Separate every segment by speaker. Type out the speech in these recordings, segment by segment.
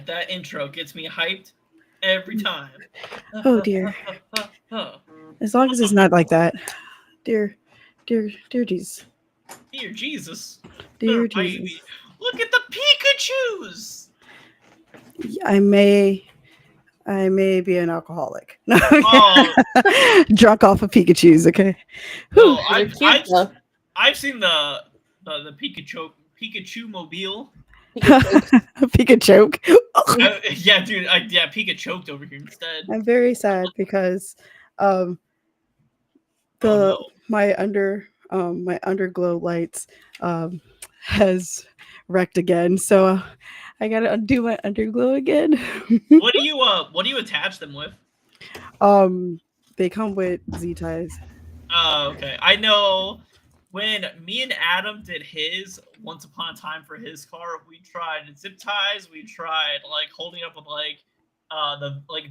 Speaker 1: that intro gets me hyped every time.
Speaker 2: Oh dear. As long as it's not like that. Dear, dear Jesus.
Speaker 1: Dear Jesus,
Speaker 2: Dear Jesus.
Speaker 1: Hermione, look at the Pikachu's.
Speaker 2: I may be an alcoholic. No,
Speaker 1: Oh
Speaker 2: drunk off of Pikachu's. Okay. Whew.
Speaker 1: no,
Speaker 3: They're cute though.
Speaker 1: I've seen the Pikachu mobile.
Speaker 3: Pikachu.
Speaker 2: Pikachu.
Speaker 1: Yeah, dude, yeah, Pika choked over here instead.
Speaker 2: I'm very sad because um
Speaker 1: Oh
Speaker 2: the
Speaker 1: no.
Speaker 2: my underglow lights has wrecked again. So I gotta undo my underglow again.
Speaker 1: What do you attach them with?
Speaker 2: um they come with Z ties.
Speaker 1: Oh, okay. I know when me and Adam did his once upon a time for his car, we tried zip ties, we tried like holding up with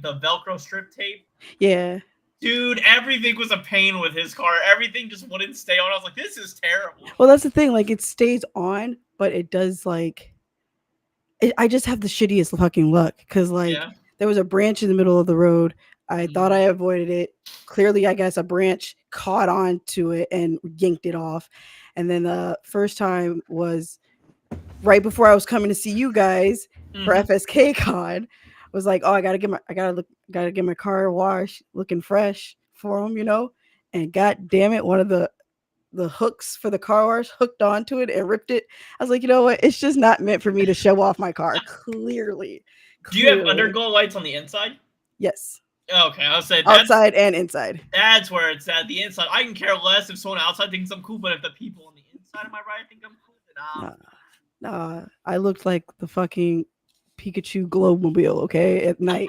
Speaker 1: the Velcro strip tape.
Speaker 2: Yeah.
Speaker 1: Dude, everything was a pain with his car. Everything just wouldn't stay on. I was like, this is terrible.
Speaker 2: Well, that's the thing. Like, it stays on, but it does like. I just have the shittiest fucking luck because like
Speaker 1: Yeah.
Speaker 2: there was a branch in the middle of the road. I thought
Speaker 1: Mhm.
Speaker 2: I avoided it. Clearly, I guess a branch caught on to it and yanked it off. And then the first time was right before I was coming to see you guys for
Speaker 1: Mhm.
Speaker 2: FSK Con. I was like, oh, gotta get my car washed, looking fresh for them, And god damn it, one of the hooks for the car wash hooked onto it and ripped it. I was like, you know what? It's just not meant for me to show off my car. Clearly,
Speaker 1: Do you have
Speaker 2: clearly,
Speaker 1: underglow lights on the inside?
Speaker 2: yes,
Speaker 1: Okay, I'll say
Speaker 2: outside and inside.
Speaker 1: that's where it's at. The inside. I can care less if someone outside thinks I'm cool, but if the people on the inside of my ride think I'm cool, then
Speaker 2: Nah, nah, I looked like the fucking Pikachu Glowmobile, okay, at night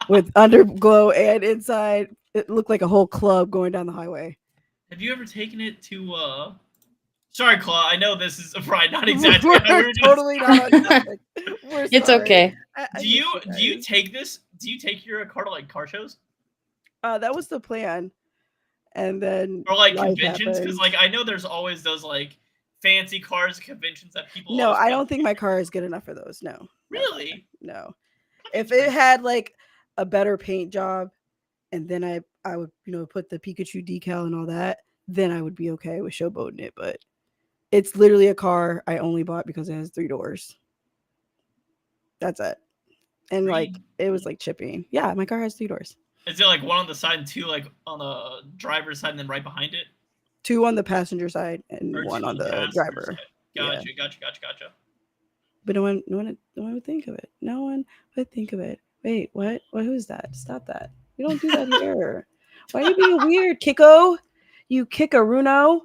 Speaker 2: with underglow and inside. It looked like a whole club going down the highway.
Speaker 1: Have you ever taken it to? Sorry, Claw. I know this is probably not
Speaker 2: We're
Speaker 1: exaggerating. We were
Speaker 2: totally not on topic. We're
Speaker 3: It's
Speaker 2: sorry.
Speaker 3: okay.
Speaker 1: Do you take this? Do you take your car to like car shows
Speaker 2: That was the plan, and then
Speaker 1: or like
Speaker 2: life
Speaker 1: conventions? Because
Speaker 2: happened.
Speaker 1: like I know there's always those like fancy cars at conventions that people
Speaker 2: No,
Speaker 1: always
Speaker 2: I
Speaker 1: go.
Speaker 2: don't think my car is good enough for those. No,
Speaker 1: Really?
Speaker 2: no.
Speaker 1: Okay,
Speaker 2: If it had like a better paint job, and then I would put the Pikachu decal and all that, then I would be okay with showboating it. But it's literally a car I only bought because it has 3 doors. That's it. And like it was like chipping. Yeah, my car has 3 doors.
Speaker 1: Is it like one on the side and two like on the driver's side and then right behind it?
Speaker 2: 2 on the passenger side and
Speaker 1: Or
Speaker 2: 1
Speaker 1: two
Speaker 2: on
Speaker 1: on the
Speaker 2: the
Speaker 1: passenger
Speaker 2: driver.
Speaker 1: side?
Speaker 2: Yeah.
Speaker 1: Gotcha.
Speaker 2: But no one would think of it. No one would think of it. Wait, what? Who's that? Stop that. We don't do that here. Why are you being weird, Kiko? You Kikaruno?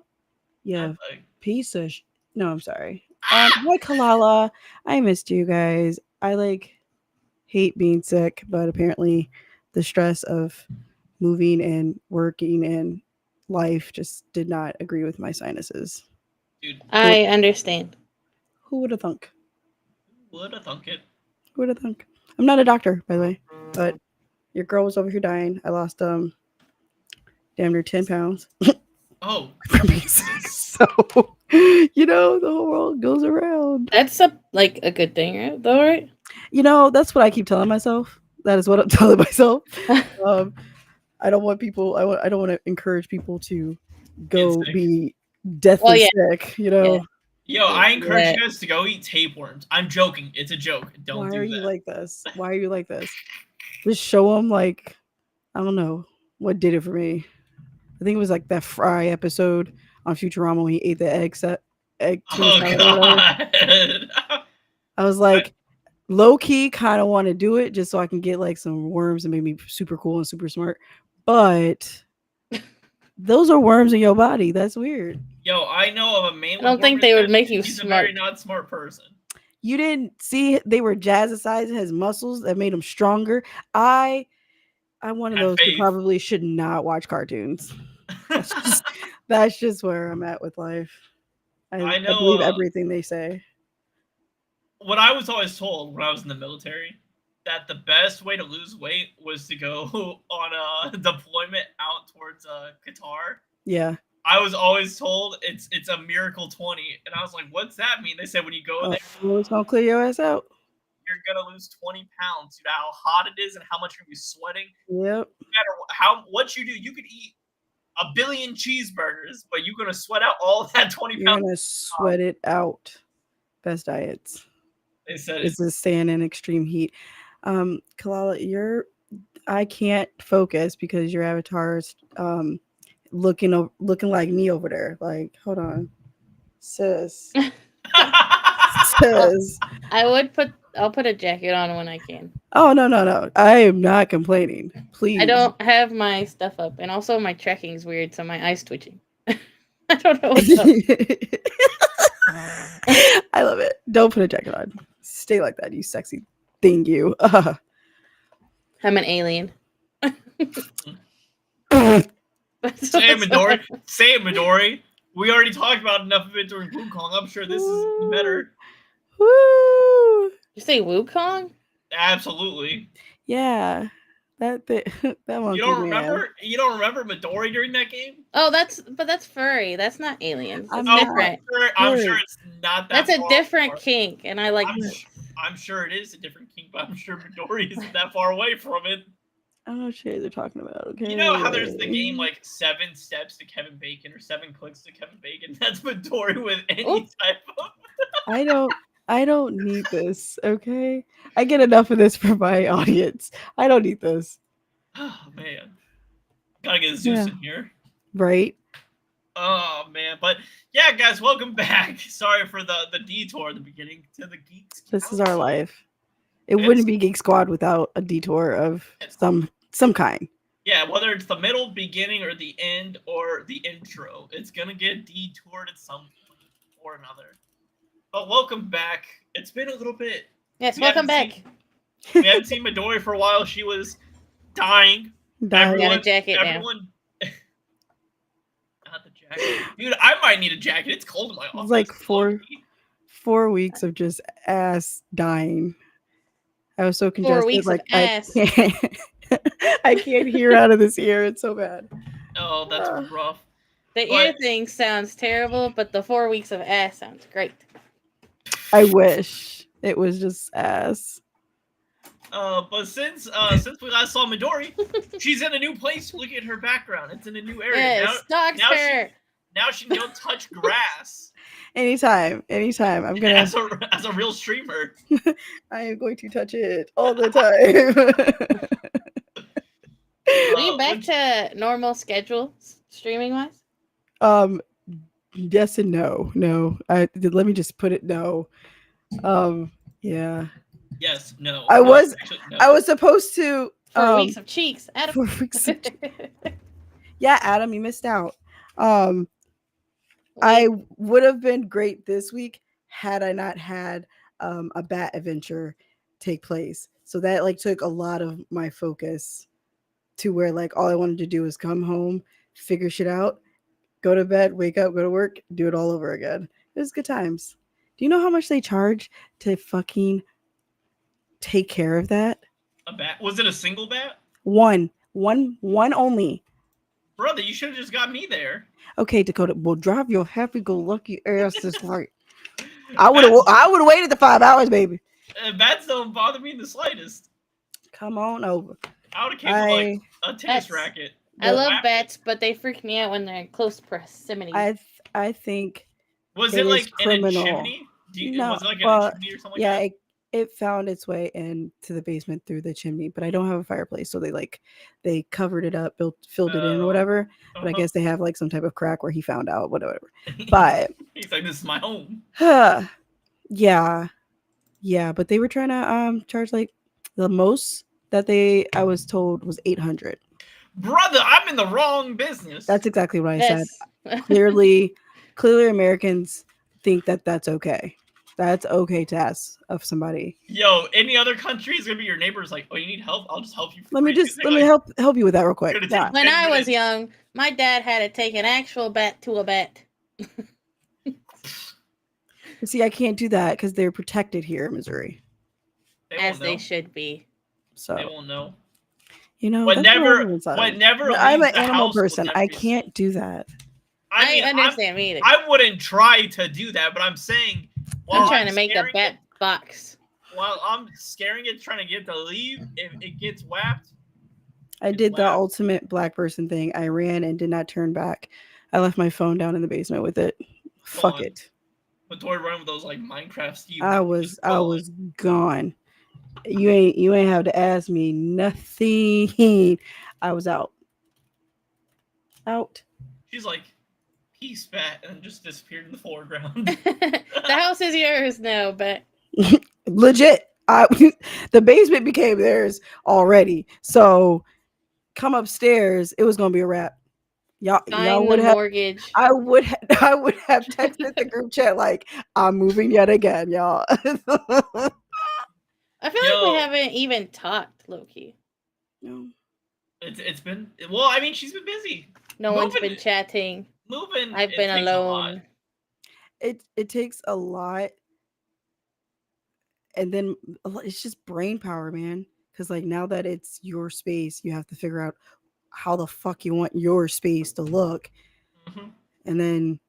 Speaker 2: Yeah,
Speaker 1: Like,
Speaker 2: piece of. No, I'm sorry. Hi, Kalala. I missed you guys. I like hate being sick, but apparently the stress of moving and working and life just did not agree with my sinuses.
Speaker 1: dude,
Speaker 3: I understand.
Speaker 2: Who would have thunk?
Speaker 1: would have thunk it.
Speaker 2: Who would have thunk? I'm not a doctor, by the way, but your girl was over here dying. I lost damn near 10 pounds
Speaker 1: Oh,
Speaker 2: from being
Speaker 1: Jesus.
Speaker 2: sick. So the whole world goes around.
Speaker 3: That's a good thing, right? Though, right?
Speaker 2: That's what I keep telling myself. That is what I'm telling myself. I don't want people. I don't want to encourage people to go
Speaker 1: sick.
Speaker 2: be deathly sick.
Speaker 3: Yeah.
Speaker 1: Yo, I encourage
Speaker 3: Yeah.
Speaker 1: you guys to go eat tapeworms. I'm joking. It's a joke. Don't
Speaker 2: Why
Speaker 1: do
Speaker 2: are
Speaker 1: that.
Speaker 2: you like this? Why are you like this? Just show them like I don't know what did it for me. I think it was like that Fry episode on Futurama when he ate the egg tuna
Speaker 1: Oh
Speaker 2: salad or whatever.
Speaker 1: god.
Speaker 2: I was like low key kind of want to do it just so I can get like some worms and make me super cool and super smart. But those are worms in your body. That's weird.
Speaker 1: Yo, I know of a man.
Speaker 3: I don't think they would make you
Speaker 1: He's
Speaker 3: smart.
Speaker 1: a very not smart person.
Speaker 2: You didn't see they were jazzercise his muscles that made him stronger. I'm one of
Speaker 1: Have
Speaker 2: those who
Speaker 1: faith.
Speaker 2: probably should not watch cartoons. That's just where I'm at with life. I
Speaker 1: know,
Speaker 2: believe everything they say.
Speaker 1: What I was always told when I was in the military, that the best way to lose weight was to go on a deployment out towards Qatar.
Speaker 2: Yeah.
Speaker 1: I was always told it's a miracle 20, and I was like, "What's that mean?" They said when you go there,
Speaker 2: It's gonna clear your ass out.
Speaker 1: you're gonna lose 20 pounds. You know how hot it is and how much you're gonna be sweating.
Speaker 2: Yep.
Speaker 1: No matter what you do, you could eat a billion cheeseburgers, but you're gonna sweat out all that 20
Speaker 2: You're
Speaker 1: pounds.
Speaker 2: gonna sweat it out. Best diets.
Speaker 1: They said
Speaker 2: Is to stand in extreme heat. Kalala, I can't focus because your avatar is looking like me over there. Like, hold on, sis. Sis.
Speaker 3: I'll put a jacket on when I can.
Speaker 2: Oh no. I am not complaining. Please.
Speaker 3: I don't have my stuff up, and also my tracking's weird, so my eye's twitching. I don't know what's up.
Speaker 2: I love it. Don't put a jacket on. Stay like that, you sexy thing, you.
Speaker 3: I'm an alien.
Speaker 1: Say it, Midori. We already talked about enough of it during Wukong. I'm sure this is better.
Speaker 2: Woo!
Speaker 3: You say Wukong?
Speaker 1: Absolutely.
Speaker 2: Yeah. That monkey
Speaker 1: You don't
Speaker 2: man.
Speaker 1: remember? You don't remember Midori during that game?
Speaker 3: Oh, that's furry. That's not aliens. That's
Speaker 2: I'm
Speaker 3: different.
Speaker 1: I'm sure it's not that.
Speaker 3: That's a
Speaker 1: far
Speaker 3: different
Speaker 1: apart.
Speaker 3: kink, and I like.
Speaker 1: I'm sure it is a different kink, but I'm sure Midori isn't that far away from it.
Speaker 2: I don't know what shit they're talking about. Okay.
Speaker 1: You know how there's the game like 7 steps to Kevin Bacon or 7 clicks to Kevin Bacon? That's Midori with any type of.
Speaker 2: I don't need this. Okay. I get enough of this for my audience. I don't need this.
Speaker 1: Oh man, gotta get Zeus in here,
Speaker 2: right?
Speaker 1: Oh man, but yeah, guys, welcome back. Sorry for the detour at the beginning to the Geeks.
Speaker 2: This is our life. It wouldn't be Geek Squad without a detour of some kind.
Speaker 1: Yeah, whether it's the middle, beginning, or the end, or the intro, it's gonna get detoured at some point or another. But welcome back. It's been a little bit.
Speaker 3: Yes, welcome back.
Speaker 1: We haven't seen Midori for a while. She was dying.
Speaker 3: Got a jacket
Speaker 1: everyone. Not the jacket, dude. I might need a jacket. It's cold in my office.
Speaker 2: It's like 4 weeks of just ass dying. I was so congested.
Speaker 3: 4 weeks
Speaker 2: like
Speaker 3: of ass.
Speaker 2: I can't hear out of this ear. It's so bad.
Speaker 1: Oh, that's rough.
Speaker 3: The ear thing sounds terrible, but the 4 weeks of ass sounds great.
Speaker 2: I wish it was just ass.
Speaker 1: But since we last saw Midori, she's in a new place. Look at her background; it's in a new area.
Speaker 3: Yes,
Speaker 1: now she can go touch grass.
Speaker 2: Anytime. I'm gonna
Speaker 1: as a real streamer.
Speaker 2: I am going to touch it all the time.
Speaker 3: Are you back to normal schedule streaming wise?
Speaker 2: Yes and no. No. Let me just put it no. Yeah.
Speaker 1: Yes, no.
Speaker 2: I was supposed to
Speaker 3: 4 weeks of cheeks. Adam.
Speaker 2: 4 weeks of yeah, Adam, you missed out. I would have been great this week had I not had a bat adventure take place. So that like took a lot of my focus to where like all I wanted to do was come home, figure shit out, go to bed, wake up, go to work, do it all over again. It was good times. Do you know how much they charge to fucking take care of that?
Speaker 1: A bat? Was it a single bat?
Speaker 2: One only.
Speaker 1: Brother, you should have just got me there.
Speaker 2: Okay, Dakota, well, drive your happy-go-lucky ass this way. I would have waited the 5 hours, baby.
Speaker 1: Bats don't bother me in the slightest.
Speaker 2: Come on over.
Speaker 1: I would have came with like a tennis racket.
Speaker 3: I love bats, but they freak me out when they're in close proximity.
Speaker 2: I think.
Speaker 1: Was it like in a chimney?
Speaker 2: No,
Speaker 1: was it like in a chimney or something?
Speaker 2: Yeah, it found its way into the basement through the chimney, but I don't have a fireplace, so they covered it up, filled it in or whatever. But I guess they have like some type of crack where he found out, whatever. But
Speaker 1: he's like, "This is my home."
Speaker 2: Yeah, but they were trying to charge like the most that I was told was 800.
Speaker 1: Brother, I'm in the wrong business.
Speaker 2: That's exactly what I said. Clearly Americans think that that's okay. That's okay to ask of somebody.
Speaker 1: Yo, any other country is gonna be your neighbor's like, oh, you need help? I'll just help you.
Speaker 2: Let me help you with that real quick. Yeah.
Speaker 3: When I was young, my dad had to take an actual bat to a bat.
Speaker 2: See, I can't do that because they're protected here in Missouri.
Speaker 3: As they should be.
Speaker 2: So
Speaker 1: they won't know.
Speaker 2: You know,
Speaker 1: whenever
Speaker 2: I'm an animal person. I can't do that.
Speaker 3: I mean, understand me either.
Speaker 1: I wouldn't try to do that, but I'm saying
Speaker 3: I'm trying to make a bat box.
Speaker 1: while I'm scaring it, trying to get it to leave, if it gets whapped,
Speaker 2: I
Speaker 1: it's
Speaker 2: did the
Speaker 1: whapped.
Speaker 2: ultimate black person thing. I ran and did not turn back. I left my phone down in the basement with it. Fuck
Speaker 1: Gone.
Speaker 2: it.
Speaker 1: But Tori running with those like Minecraft Steve
Speaker 2: I
Speaker 1: just
Speaker 2: was I
Speaker 1: gone.
Speaker 2: was gone. You ain't have to ask me nothing. I was out. Out.
Speaker 1: She's like, peace, Bat, and just disappeared in the foreground.
Speaker 3: The house is yours now, but
Speaker 2: Legit. The basement became theirs already. So come upstairs, it was gonna be a wrap. Y'all
Speaker 3: sign the
Speaker 2: would have
Speaker 3: mortgage.
Speaker 2: I would have texted the group chat like I'm moving yet again, y'all.
Speaker 3: I feel like we
Speaker 1: Yo,
Speaker 3: haven't even talked, Loki.
Speaker 2: No.
Speaker 1: it's been well. I mean, she's been busy
Speaker 3: No one's
Speaker 1: moving.
Speaker 3: been chatting.
Speaker 1: Moving.
Speaker 3: I've
Speaker 1: It
Speaker 3: been
Speaker 1: takes a lot.
Speaker 3: alone.
Speaker 2: It takes a lot, and then it's just brain power, man. Because like now that it's your space, you have to figure out how the fuck you want your space to look,
Speaker 1: Mhm.
Speaker 2: and then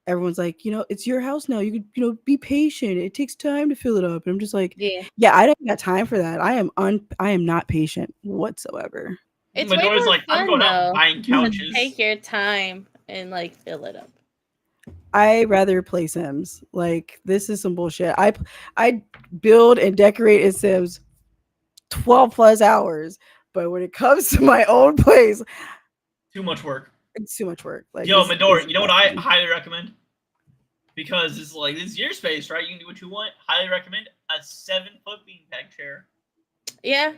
Speaker 2: everyone's like, it's your house now. You could, be patient. It takes time to fill it up. And I'm just like,
Speaker 3: Yeah.
Speaker 2: yeah, I don't got time for that. I am not patient whatsoever.
Speaker 3: It's
Speaker 1: My
Speaker 3: way
Speaker 1: daughter's
Speaker 3: more
Speaker 1: like, I'm
Speaker 3: fun
Speaker 1: going out and
Speaker 3: though.
Speaker 1: buying
Speaker 3: To
Speaker 1: couches.
Speaker 3: take your time and like fill it up.
Speaker 2: I rather play Sims. Like this is some bullshit. I build and decorate in Sims 12 plus hours, but when it comes to my own place,
Speaker 1: Too much work.
Speaker 2: it's too much work. Like
Speaker 1: Yo,
Speaker 2: this
Speaker 1: Midori,
Speaker 2: is
Speaker 1: you know what
Speaker 2: not
Speaker 1: I
Speaker 2: fun.
Speaker 1: highly recommend? Because this is your space, right? You can do what you want. Highly recommend a 7-foot beanbag chair.
Speaker 3: Yeah.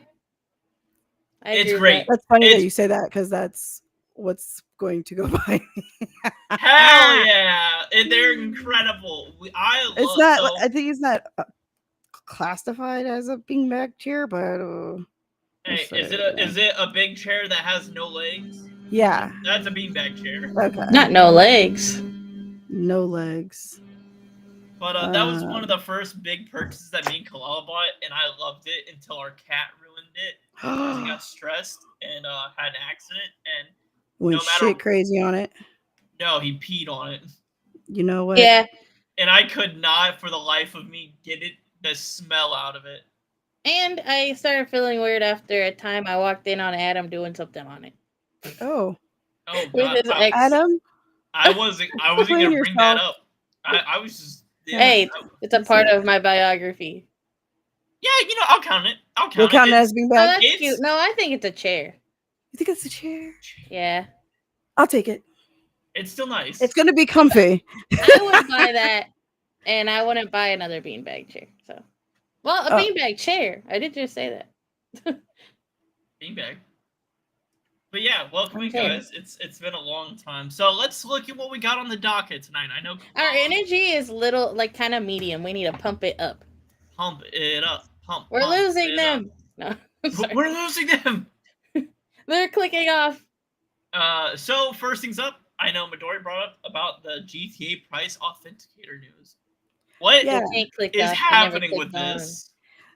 Speaker 3: I
Speaker 1: It's
Speaker 3: agree with
Speaker 1: great.
Speaker 2: That's funny that
Speaker 1: It's
Speaker 2: you say that because that's what's going to go by me.
Speaker 1: hell yeah, and they're incredible. I
Speaker 2: It's
Speaker 1: love
Speaker 2: not.
Speaker 1: so.
Speaker 2: I think it's not classified as a beanbag chair, but
Speaker 1: Hey,
Speaker 2: let's
Speaker 1: is it a big chair that has no legs?
Speaker 2: yeah.
Speaker 1: That's a beanbag chair.
Speaker 2: Okay.
Speaker 3: Not no legs.
Speaker 2: No legs.
Speaker 1: But that was one of the first big purchases that me and Kalala bought, and I loved it until our cat ruined it because he got stressed and had an accident. And
Speaker 2: Went
Speaker 1: no matter,
Speaker 2: shit crazy on it.
Speaker 1: no, he peed on it,
Speaker 2: You know what?
Speaker 3: Yeah.
Speaker 1: and I could not, for the life of me, get the smell out of it.
Speaker 3: And I started feeling weird after a time I walked in on Adam doing something on it.
Speaker 2: Oh,
Speaker 1: Oh
Speaker 3: With
Speaker 1: God,
Speaker 3: his ex.
Speaker 2: Adam,
Speaker 1: I wasn't
Speaker 2: blame
Speaker 1: gonna bring that
Speaker 2: yourself.
Speaker 1: up. I was just
Speaker 3: Hey, it's a
Speaker 2: You
Speaker 3: part
Speaker 2: said-
Speaker 3: of my biography.
Speaker 1: yeah, I'll count it. I'll
Speaker 2: You'll
Speaker 1: count
Speaker 2: count
Speaker 1: it.
Speaker 2: it as beanbag.
Speaker 3: Oh, that's
Speaker 1: It's-
Speaker 3: cute. No, I think it's a chair.
Speaker 2: You think it's a chair?
Speaker 3: Yeah.
Speaker 2: I'll take it.
Speaker 1: It's still nice.
Speaker 2: It's gonna be comfy.
Speaker 3: I would buy that, and I wouldn't buy another beanbag chair. So, well, a
Speaker 2: Oh.
Speaker 3: beanbag chair. I did just say that.
Speaker 1: beanbag. But yeah, welcome in,
Speaker 3: Okay.
Speaker 1: guys. It's been a long time. So let's look at what we got on the docket tonight. I know
Speaker 3: Our energy is little, like kind of medium. We need to pump it up.
Speaker 1: pump it up. Pump.
Speaker 3: We're
Speaker 1: pump
Speaker 3: losing
Speaker 1: it
Speaker 3: them. No, I'm
Speaker 1: up.
Speaker 3: sorry.
Speaker 1: We're losing them.
Speaker 3: They're clicking off.
Speaker 1: So first things up, I know Midori brought up about the GTA price authenticator news. What
Speaker 2: Yeah.
Speaker 3: Can't click
Speaker 1: is
Speaker 3: off. They never
Speaker 1: happening with
Speaker 3: clicked on.
Speaker 1: this?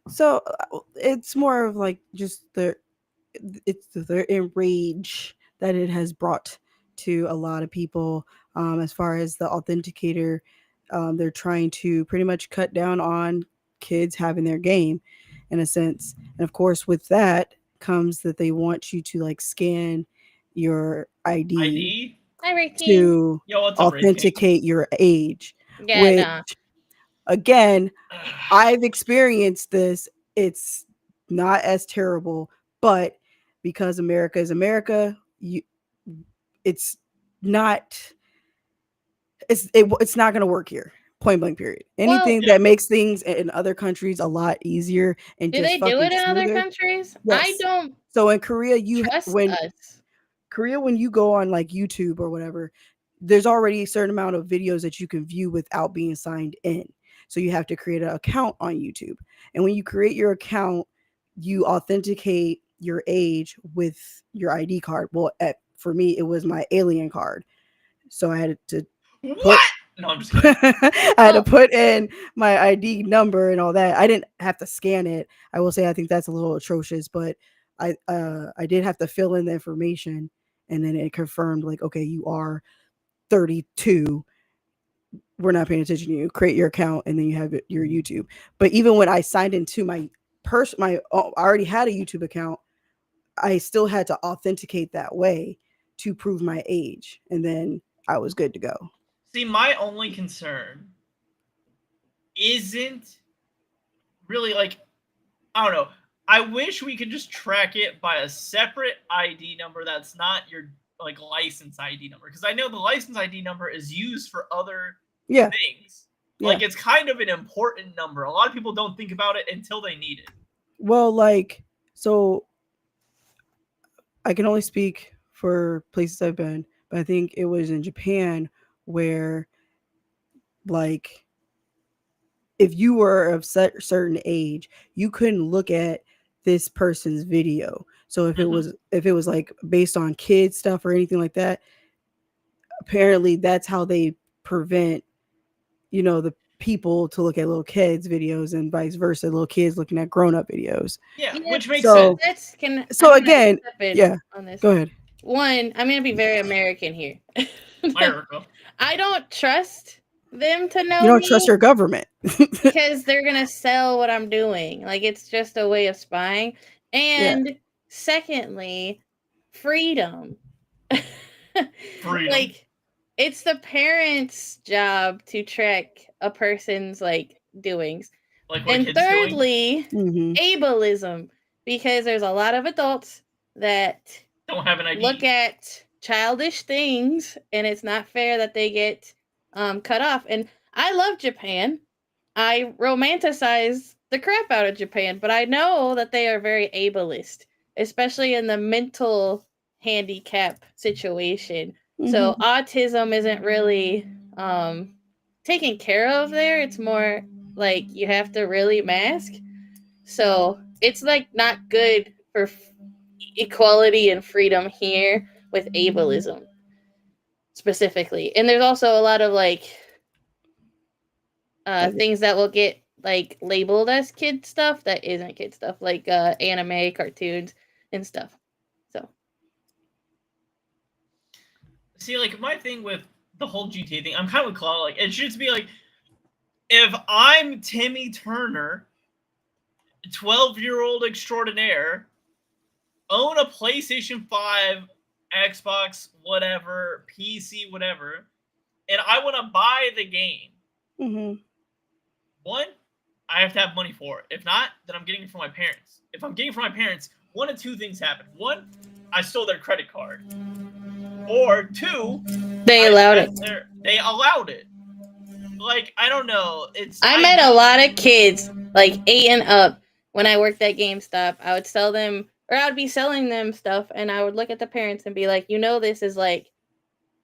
Speaker 2: So it's more of like just it's the enrage that it has brought to a lot of people. As far as the authenticator, they're trying to pretty much cut down on kids having their game, in a sense. And of course, with that comes that they want you to like scan your ID
Speaker 1: ID?
Speaker 3: Hi, Rick King.
Speaker 2: to
Speaker 1: Yo, what's up, Ray King?
Speaker 2: authenticate your age.
Speaker 3: Yeah,
Speaker 2: which,
Speaker 3: nah.
Speaker 2: again, I've experienced this. It's not as terrible, but because America is America, it's not it's not going to work here. Point blank. Period. Anything
Speaker 1: Yeah.
Speaker 2: that makes things in other countries a lot easier and
Speaker 3: Do
Speaker 2: just
Speaker 3: they do
Speaker 2: fucking
Speaker 3: it in other
Speaker 2: smoother.
Speaker 3: countries? I
Speaker 2: Yes.
Speaker 3: don't
Speaker 2: So in Korea,
Speaker 3: trust
Speaker 2: when
Speaker 3: us.
Speaker 2: you go on like YouTube or whatever, there's already a certain amount of videos that you can view without being signed in. So you have to create an account on YouTube. And when you create your account, you authenticate your age with your ID card. Well, for me, it was my alien card. So I had to
Speaker 1: What? No, I'm just kidding.
Speaker 2: I had to put in my ID number and all that. I didn't have to scan it. I will say I think that's a little atrocious, but I did have to fill in the information, and then it confirmed like, okay, you are 32, we're not paying attention to you. Create your account and then you have your YouTube. But even when I signed into my I already had a YouTube account, I still had to authenticate that way to prove my age, and then I was good to go.
Speaker 1: See, my only concern isn't really like, I don't know. I wish we could just track it by a separate ID number that's not your like license ID number, because I know the license ID number is used for other
Speaker 2: Yeah.
Speaker 1: things.
Speaker 2: Yeah.
Speaker 1: Like, it's kind of an important number. A lot of people don't think about it until they need it.
Speaker 2: Well, like, so I can only speak for places I've been, but I think it was in Japan where, like, if you were of certain age, you couldn't look at this person's video. So if it was like based on kids stuff or anything like that, apparently that's how they prevent, the people to look at little kids videos and vice versa, little kids looking at grown up videos.
Speaker 1: Yeah,
Speaker 3: Yeah,
Speaker 1: which makes
Speaker 2: So-
Speaker 1: sense.
Speaker 2: So again, yeah,
Speaker 3: on this.
Speaker 2: go ahead.
Speaker 3: One, I'm gonna be very American here.
Speaker 1: America.
Speaker 3: I don't trust them to know
Speaker 2: You don't
Speaker 3: me
Speaker 2: trust your government.
Speaker 3: because they're gonna sell what I'm doing. Like, it's just a way of spying. And secondly, freedom.
Speaker 1: Freedom.
Speaker 3: Like, it's the parents' job to track a person's like doings.
Speaker 1: Like, what
Speaker 3: And
Speaker 1: kids doing?
Speaker 3: thirdly,
Speaker 2: Mhm.
Speaker 3: ableism, because there's a lot of adults that
Speaker 1: Don't have an ID.
Speaker 3: look at childish things, and it's not fair that they get cut off. And I love Japan. I romanticize the crap out of Japan, but I know that they are very ableist, especially in the mental handicap situation. So
Speaker 2: Mhm.
Speaker 3: autism isn't really taken care of there. It's more like you have to really mask. So it's like not good for equality and freedom here with ableism specifically. And there's also a lot of like things that will get like labeled as kid stuff that isn't kid stuff, like anime, cartoons, and stuff. So
Speaker 1: See, like, my thing with the whole GTA thing, I'm kind of with Claw. Like, it should just be like, if I'm Timmy Turner, 12-year-old extraordinaire, own a PlayStation 5, Xbox, whatever, PC, whatever, and I want to buy the game,
Speaker 2: Mhm.
Speaker 1: one, I have to have money for it. If not, then I'm getting it from my parents. If I'm getting it from my parents, one of two things happen. One, I stole their credit card. Or two,
Speaker 3: they allowed it.
Speaker 1: They allowed it. Like, I don't know.
Speaker 3: I met a lot of kids, like 8 and up, when I worked at GameStop. I would sell them, or I would be selling them stuff, and I would look at the parents and be like, this is like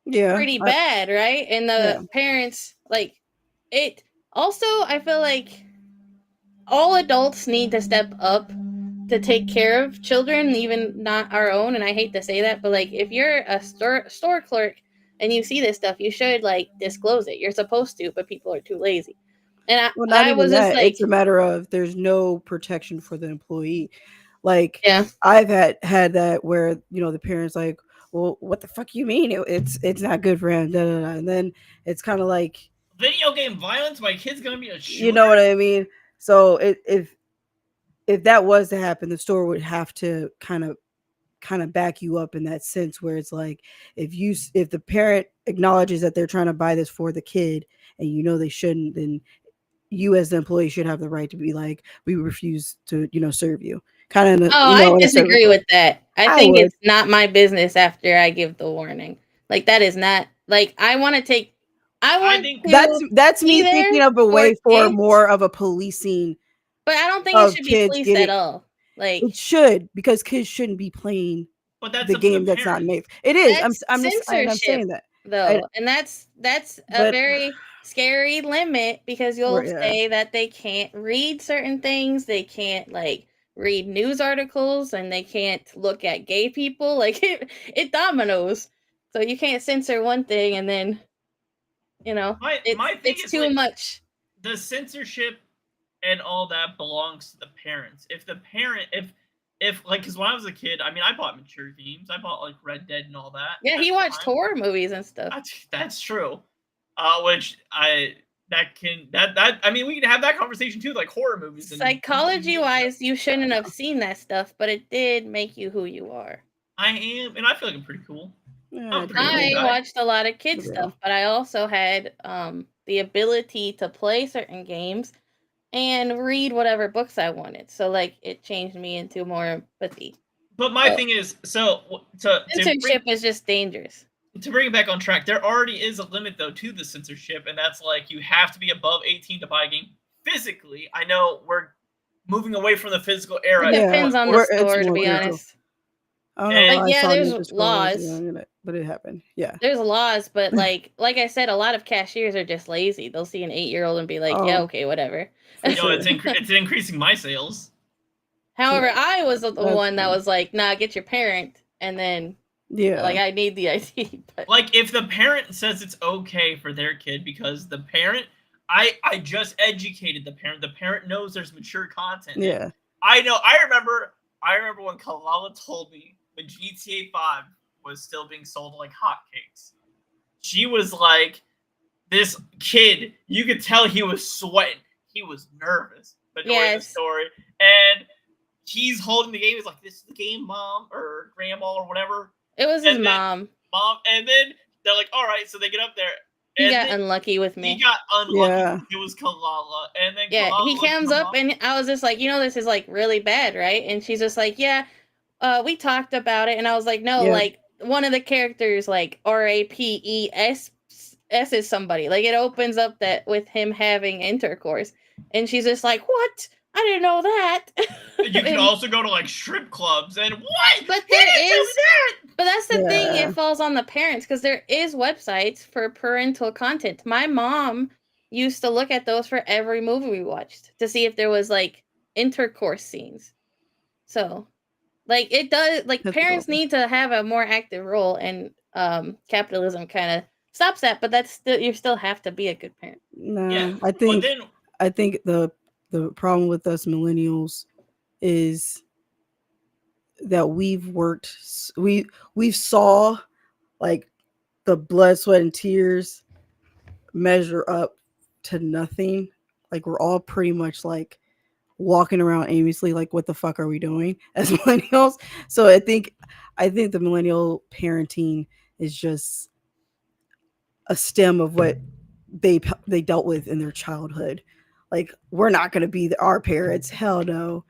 Speaker 3: pretty bad, right? And the parents, like, it. Also, I feel like all adults need to step up to take care of children, even not our own. And I hate to say that, but like, if you're a store clerk and you see this stuff, you should like disclose it. You're supposed to, but people are too lazy. And I was just like,
Speaker 2: it's a matter of there's no protection for the employee. Like,
Speaker 3: yeah,
Speaker 2: I've had that where the parents like, well, what the fuck you mean it's not good for him, da, da, da. And then it's kind of like,
Speaker 1: video game violence. My kid's gonna be a shooter.
Speaker 2: you know what I mean? So if that was to happen, the store would have to kind of back you up in that sense, where it's like, if the parent acknowledges that they're trying to buy this for the kid and they shouldn't, then you as the employee should have the right to be like, we refuse to serve you, kind of.
Speaker 3: I disagree with that. I think it's not my business after I give the warning. Like, that is not, like, I think
Speaker 2: that's me thinking of a way for more of a policing,
Speaker 3: but I don't think it should be policed at all. Like,
Speaker 2: it should, because kids shouldn't be playing the game that's not made. It is. I'm saying that
Speaker 3: though, and that's a very scary limit, because you'll say that they can't read certain things, they can't like read news articles, and they can't look at gay people. Like, it dominoes. So you can't censor one thing and then it's too much.
Speaker 1: The censorship and all that belongs to the parents. If the parent, if like, because when I was a kid, I mean, I bought mature games. I bought like Red Dead and all that.
Speaker 3: Yeah, he watched horror movies and stuff.
Speaker 1: That's true. Which I mean, we can have that conversation too, like horror movies.
Speaker 3: Psychology wise, you shouldn't have seen that stuff, but it did make you who you are.
Speaker 1: I am, and I feel like I'm pretty cool.
Speaker 2: Yeah,
Speaker 3: I watched a lot of kids stuff, but I also had the ability to play certain games and read whatever books I wanted. So like it changed me into more empathy.
Speaker 1: But my thing is,
Speaker 3: censorship is just dangerous.
Speaker 1: To bring it back on track, there already is a limit though to the censorship, and that's like you have to be above 18 to buy a game physically. I know we're moving away from the physical era.
Speaker 3: It depends on the store, to be honest. There's laws,
Speaker 2: but it happened. Yeah,
Speaker 3: there's laws, but like I said, a lot of cashiers are just lazy. They'll see an 8-year-old and be like, "Yeah, okay, whatever."
Speaker 1: It's increasing my sales.
Speaker 3: However, I was the one that was like, "Nah, get your parent," and then like I need the ID. But...
Speaker 1: Like if the parent says it's okay for their kid because the parent, I just educated the parent. The parent knows there's mature content.
Speaker 2: Yeah,
Speaker 1: I know. I remember when Kalala told me when GTA 5 was still being sold like hotcakes. She was like, this kid, you could tell he was sweating. He was nervous, but knowing the story. And he's holding the game. He's like, this is the game, mom, or grandma, or whatever.
Speaker 3: It was his mom.
Speaker 1: And then they're like, all right, so they get up there.
Speaker 3: He got unlucky with me.
Speaker 1: He got unlucky. Yeah. It was Kalala. And then Kalala
Speaker 3: he comes up and I was just like, this is like really bad, right? And she's just like, yeah, we talked about it. And I was like, no, like one of the characters, like Rapes is somebody. Like it opens up that with him having intercourse. And she's just like, what? I didn't know that.
Speaker 1: You can also go to like strip clubs and what?
Speaker 3: But there is but that's the thing, it falls on the parents because there is websites for parental content. My mom used to look at those for every movie we watched to see if there was like intercourse scenes. So like it does like that's parents need to have a more active role, and capitalism kind of stops that, but that's still you still have to be a good parent.
Speaker 2: No, I think the problem with us millennials is that we've saw like the blood, sweat, and tears measure up to nothing. Like we're all pretty much like walking around aimlessly, like what the fuck are we doing as millennials? So I think the millennial parenting is just a stem of what they dealt with in their childhood. Like we're not going to be our parents. Hell no.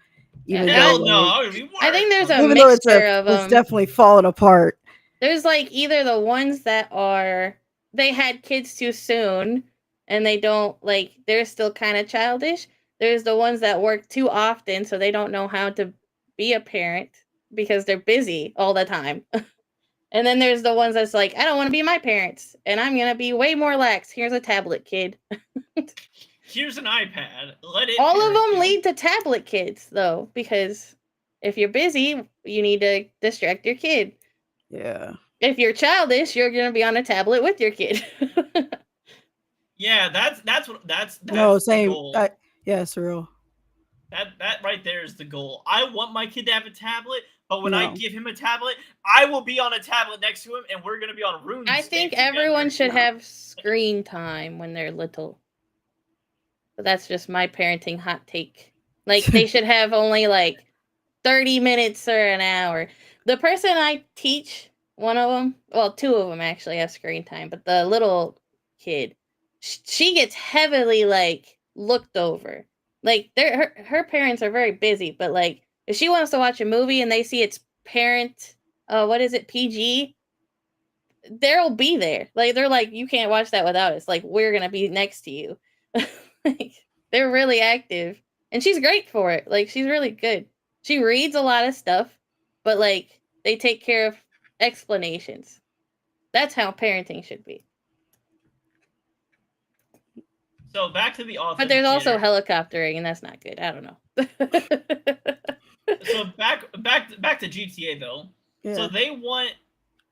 Speaker 1: Hell no.
Speaker 3: I think there's a mixture of them.
Speaker 2: It's definitely falling apart.
Speaker 3: There's like either the ones that they had kids too soon and they don't like they're still kind of childish. There's the ones that work too often so they don't know how to be a parent because they're busy all the time. And then there's the ones that's like, I don't want to be my parents and I'm going to be way more lax. Here's a tablet, kid.
Speaker 1: Here's an iPad.
Speaker 3: All of them lead to tablet kids, though, because if you're busy, you need to distract your kid.
Speaker 2: Yeah.
Speaker 3: If you're childish, you're gonna be on a tablet with your kid.
Speaker 1: Yeah, that's
Speaker 2: no same. The goal. Yeah, surreal.
Speaker 1: That right there is the goal. I want my kid to have a tablet, but when I give him a tablet, I will be on a tablet next to him, and we're gonna be on RuneScape.
Speaker 3: I think everyone should have screen time when they're little. But that's just my parenting hot take. Like, they should have only, like, 30 minutes or an hour. The person I teach, one of them, well, two of them actually have screen time, but the little kid, she gets heavily, like, looked over. Like, her parents are very busy, but, like, if she wants to watch a movie and they see it's parent, PG, they'll be there. Like, they're like, you can't watch that without us. Like, we're going to be next to you. Like, they're really active, and she's great for it. Like, she's really good. She reads a lot of stuff, but like they take care of explanations. That's how parenting should be.
Speaker 1: So back to the author.
Speaker 3: But there's also helicoptering, and that's not good. I don't know.
Speaker 1: So back to GTA though. Yeah. So they want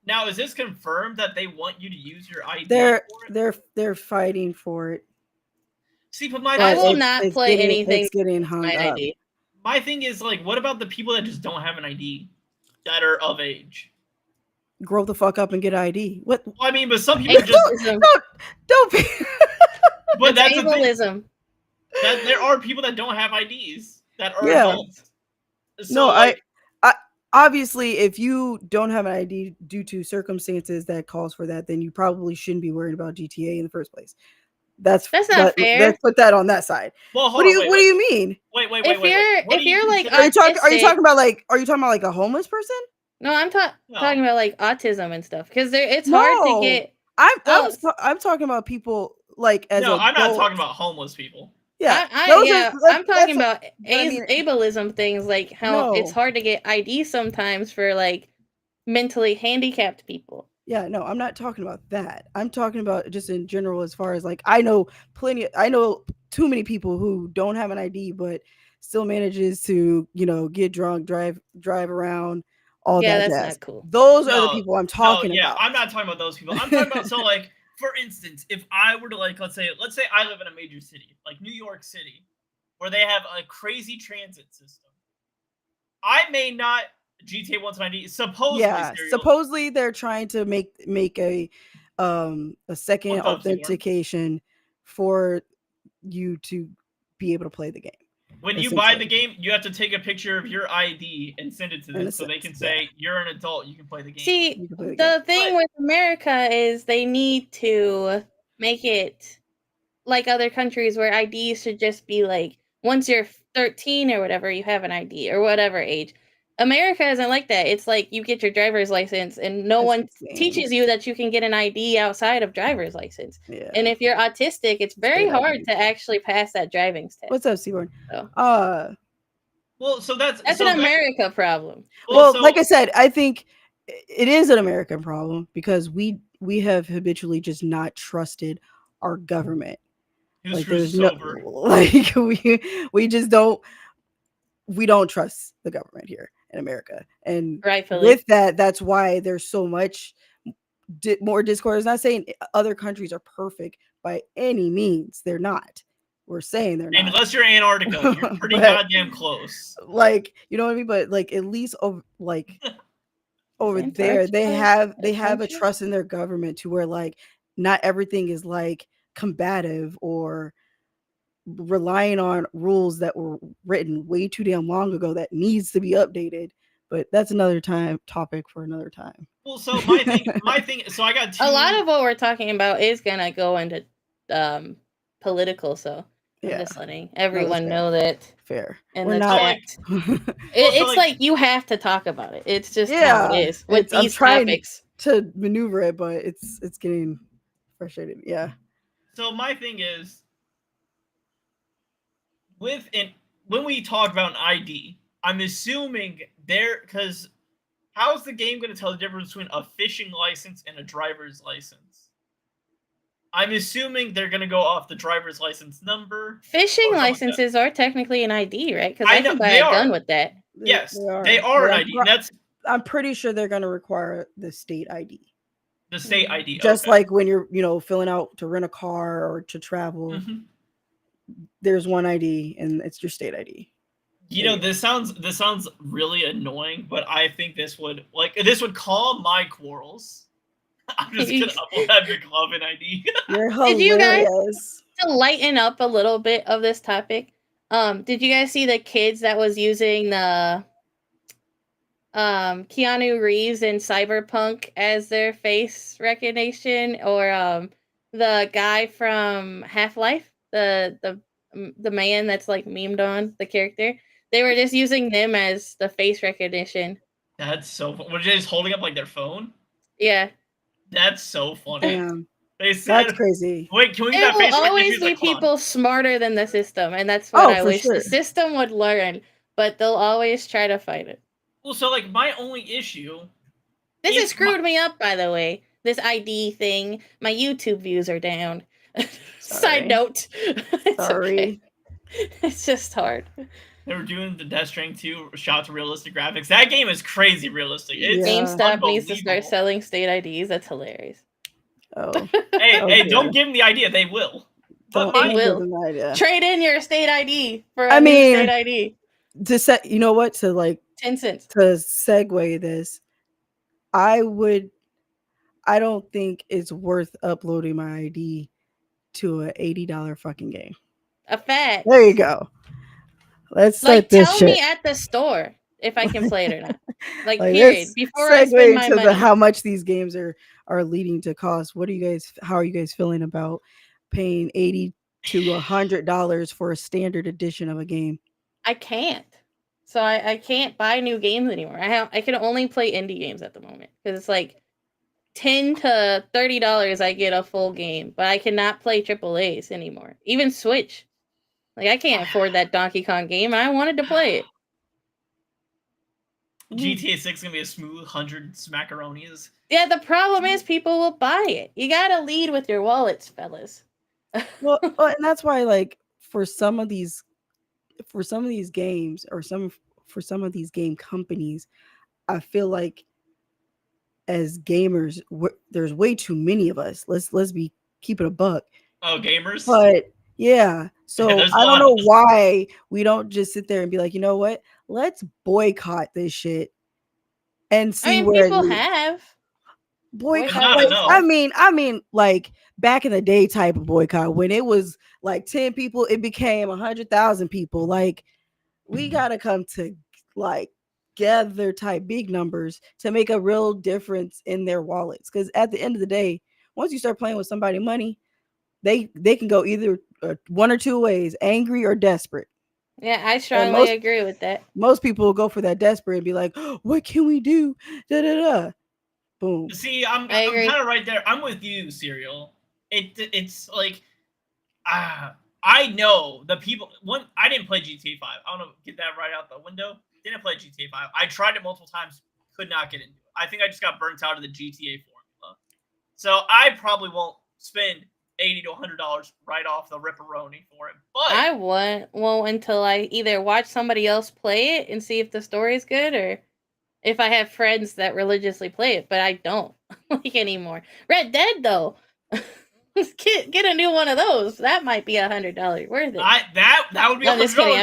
Speaker 1: now. Is this confirmed that they want you to use your ID?
Speaker 2: They're fighting for it.
Speaker 1: See, but
Speaker 3: I will not play anything.
Speaker 2: It's getting hung up.
Speaker 3: ID.
Speaker 1: My thing is like, what about the people that just don't have an ID that are of age?
Speaker 2: grow the fuck up and get an ID. What?
Speaker 1: Well, I mean, but some people just
Speaker 2: Don't be.
Speaker 1: But
Speaker 3: it's
Speaker 1: that's the thing.
Speaker 3: ableism.
Speaker 1: That there are people that don't have IDs that are
Speaker 2: Yeah.
Speaker 1: adults. So,
Speaker 2: No,
Speaker 1: like,
Speaker 2: I obviously, if you don't have an ID due to circumstances that calls for that, then you probably shouldn't be worried about GTA in the first place. That's
Speaker 3: not fair.
Speaker 2: Let's put that on that side.
Speaker 1: well,
Speaker 2: What do you mean?
Speaker 1: Wait.
Speaker 3: If you're like
Speaker 2: Are you
Speaker 3: autistic-
Speaker 2: talking about like a homeless person?
Speaker 3: No, I'm talking about like autism and stuff because it's
Speaker 2: No.
Speaker 3: hard to get.
Speaker 2: I'm talking about people like as
Speaker 1: No, I'm not
Speaker 2: adults.
Speaker 1: talking about homeless people.
Speaker 2: Yeah,
Speaker 3: I'm talking about
Speaker 2: I mean-
Speaker 3: ableism things, like how it's hard to get ID sometimes for like mentally handicapped people.
Speaker 2: Yeah, no, I'm not talking about that. I'm talking about just in general, as far as like I know too many people who don't have an ID but still manages to, get drunk, drive around, all that
Speaker 3: that's
Speaker 2: jazz.
Speaker 3: not cool.
Speaker 2: Those are the people I'm talking about.
Speaker 1: I'm not talking about those people. I'm talking about, so like, for instance, if I were to, like, let's say I live in a major city, like New York City, where they have a crazy transit system. I may not GTA wants an ID. Supposedly
Speaker 2: they're trying to make a second authentication for you to be able to play the game.
Speaker 1: When you buy the game, you have to take a picture of your ID and send it to them so they can say you're an adult, you can play the game.
Speaker 3: See, the thing with America is they need to make it like other countries where IDs should just be like once you're 13 or whatever, you have an ID or whatever age. America isn't like that. It's like you get your driver's license and no one teaches you that you can get an ID outside of driver's license. Yeah. And if you're autistic, it's very hard to actually pass that driving test.
Speaker 2: What's up, Seaborn?
Speaker 1: Well, so that's
Speaker 3: an America problem.
Speaker 2: Well, like I said, I think it is an American problem because we have habitually just not trusted our government. Like there's we just don't trust the government here in America, and
Speaker 3: rightfully.
Speaker 2: With that's why there's so much more discord. It's not saying other countries are perfect by any means. They're not. We're saying they're not.
Speaker 1: Unless you're Antarctica, you're pretty goddamn close.
Speaker 2: Like, you know what I mean? But like at least over there, they have a trust in their government to where like not everything is like combative or relying on rules that were written way too damn long ago that needs to be updated. But that's another topic for another time.
Speaker 1: Well, so my thing. So I got
Speaker 3: a lot of what we're talking about is gonna go into political. So I'm just letting everyone know that.
Speaker 2: Fair.
Speaker 3: And we're not. It's like you have to talk about it. It's just how it is with these topics.
Speaker 2: To maneuver it, but it's getting frustrating. Yeah.
Speaker 1: So my thing is, when we talk about an ID, I'm assuming because how's the game going to tell the difference between a fishing license and a driver's license? I'm assuming they're going to go off the driver's license number.
Speaker 3: Fishing licenses are technically an ID, right? Because I can buy a gun with that.
Speaker 1: Yes, they are an ID.
Speaker 2: I'm pretty sure they're going to require the state ID.
Speaker 1: The state ID.
Speaker 2: Just like when you're, filling out to rent a car or to travel, there's one ID and it's your state ID.
Speaker 1: This sounds really annoying, but I think this would calm my quarrels. I'm just gonna upload that McLovin ID.
Speaker 2: You're hilarious.
Speaker 3: Did you guys, to lighten up a little bit of this topic? Did you guys see the kids that was using the Keanu Reeves in Cyberpunk as their face recognition, or the guy from Half-Life, the man that's like memed on the character? They were just using them as the face recognition.
Speaker 1: That's so fun. Were they just holding up like their phone?
Speaker 3: Yeah.
Speaker 1: That's so funny.
Speaker 2: Damn.
Speaker 1: They said,
Speaker 2: that's crazy.
Speaker 1: Wait, can we get that face
Speaker 3: recognition? There will always be people smarter than the system, and that's what I wish the system would learn, but they'll always try to fight it.
Speaker 1: Well, so like my only issue...
Speaker 3: This has screwed me up, by the way. This ID thing. My YouTube views are down. Side note.
Speaker 2: Sorry.
Speaker 3: Okay. It's just hard.
Speaker 1: They were doing the Death Stranding 2 shot to realistic graphics. That game is crazy realistic. It's
Speaker 3: GameStop needs to start selling state IDs. That's hilarious.
Speaker 2: Oh.
Speaker 1: Hey, don't give them the idea. They will.
Speaker 3: But they will. Trade in your state ID for a state ID.
Speaker 2: To set, you know what? To like
Speaker 3: 10 cents.
Speaker 2: To segue this, I don't think it's worth uploading my ID to a $80 fucking game.
Speaker 3: A fact.
Speaker 2: There you go. Let's
Speaker 3: Like,
Speaker 2: start this
Speaker 3: tell
Speaker 2: shit.
Speaker 3: me at the store if I can play it or not. Like
Speaker 2: Let's
Speaker 3: period. Before I spend
Speaker 2: segue
Speaker 3: my
Speaker 2: into
Speaker 3: money.
Speaker 2: how much these games are leading to cost. How are you guys feeling about paying $80 to $100 for a standard edition of a game?
Speaker 3: I can't. So I can't buy new games anymore. I can only play indie games at the moment because it's like $10 to $30 I get a full game, but I cannot play AAAs anymore. Even Switch. Like I can't afford that Donkey Kong game. I wanted to play it.
Speaker 1: GTA 6 is gonna be a smooth 100 smackaronis.
Speaker 3: Yeah, the problem is people will buy it. You gotta lead with your wallets, fellas.
Speaker 2: Well, and that's why, like, for some of these games, or for some of these game companies, I feel like as gamers, there's way too many of us. Let's keep it a buck.
Speaker 1: Oh, gamers.
Speaker 2: But yeah, so
Speaker 1: Yeah, there's a
Speaker 2: I don't
Speaker 1: lot
Speaker 2: know
Speaker 1: of-
Speaker 2: why we don't just sit there and be like, you know what? Let's boycott this shit and see
Speaker 3: I mean,
Speaker 2: where it
Speaker 3: people
Speaker 2: leads.
Speaker 3: have.
Speaker 2: Boycott.
Speaker 3: Not
Speaker 2: Like,
Speaker 1: enough.
Speaker 2: I mean, like back in the day, type of boycott when it was like 10 people, it became 100,000 people. Like, we gotta come to like gather type big numbers to make a real difference in their wallets. Because at the end of the day, once you start playing with somebody money, they can go either one or two ways: angry or desperate.
Speaker 3: Yeah, I strongly agree with that.
Speaker 2: Most people will go for that desperate and be like, oh, "What can we do?" Da da da. Boom.
Speaker 1: See, I'm kind of right there. I'm with you, Serial. It's like, I know the people. I didn't play GTA 5. I want to get that right out the window. Didn't play GTA 5. I tried it multiple times. Could not get into it. I think I just got burnt out of the GTA formula. So I probably won't spend $80 to $100 right off the ripperoni for it. But
Speaker 3: I won't until I either watch somebody else play it and see if the story's good, or if I have friends that religiously play it. But I don't like anymore. Red Dead though. Get a new one of those. That might be $100 worth it.
Speaker 1: That would be $100.
Speaker 3: I'm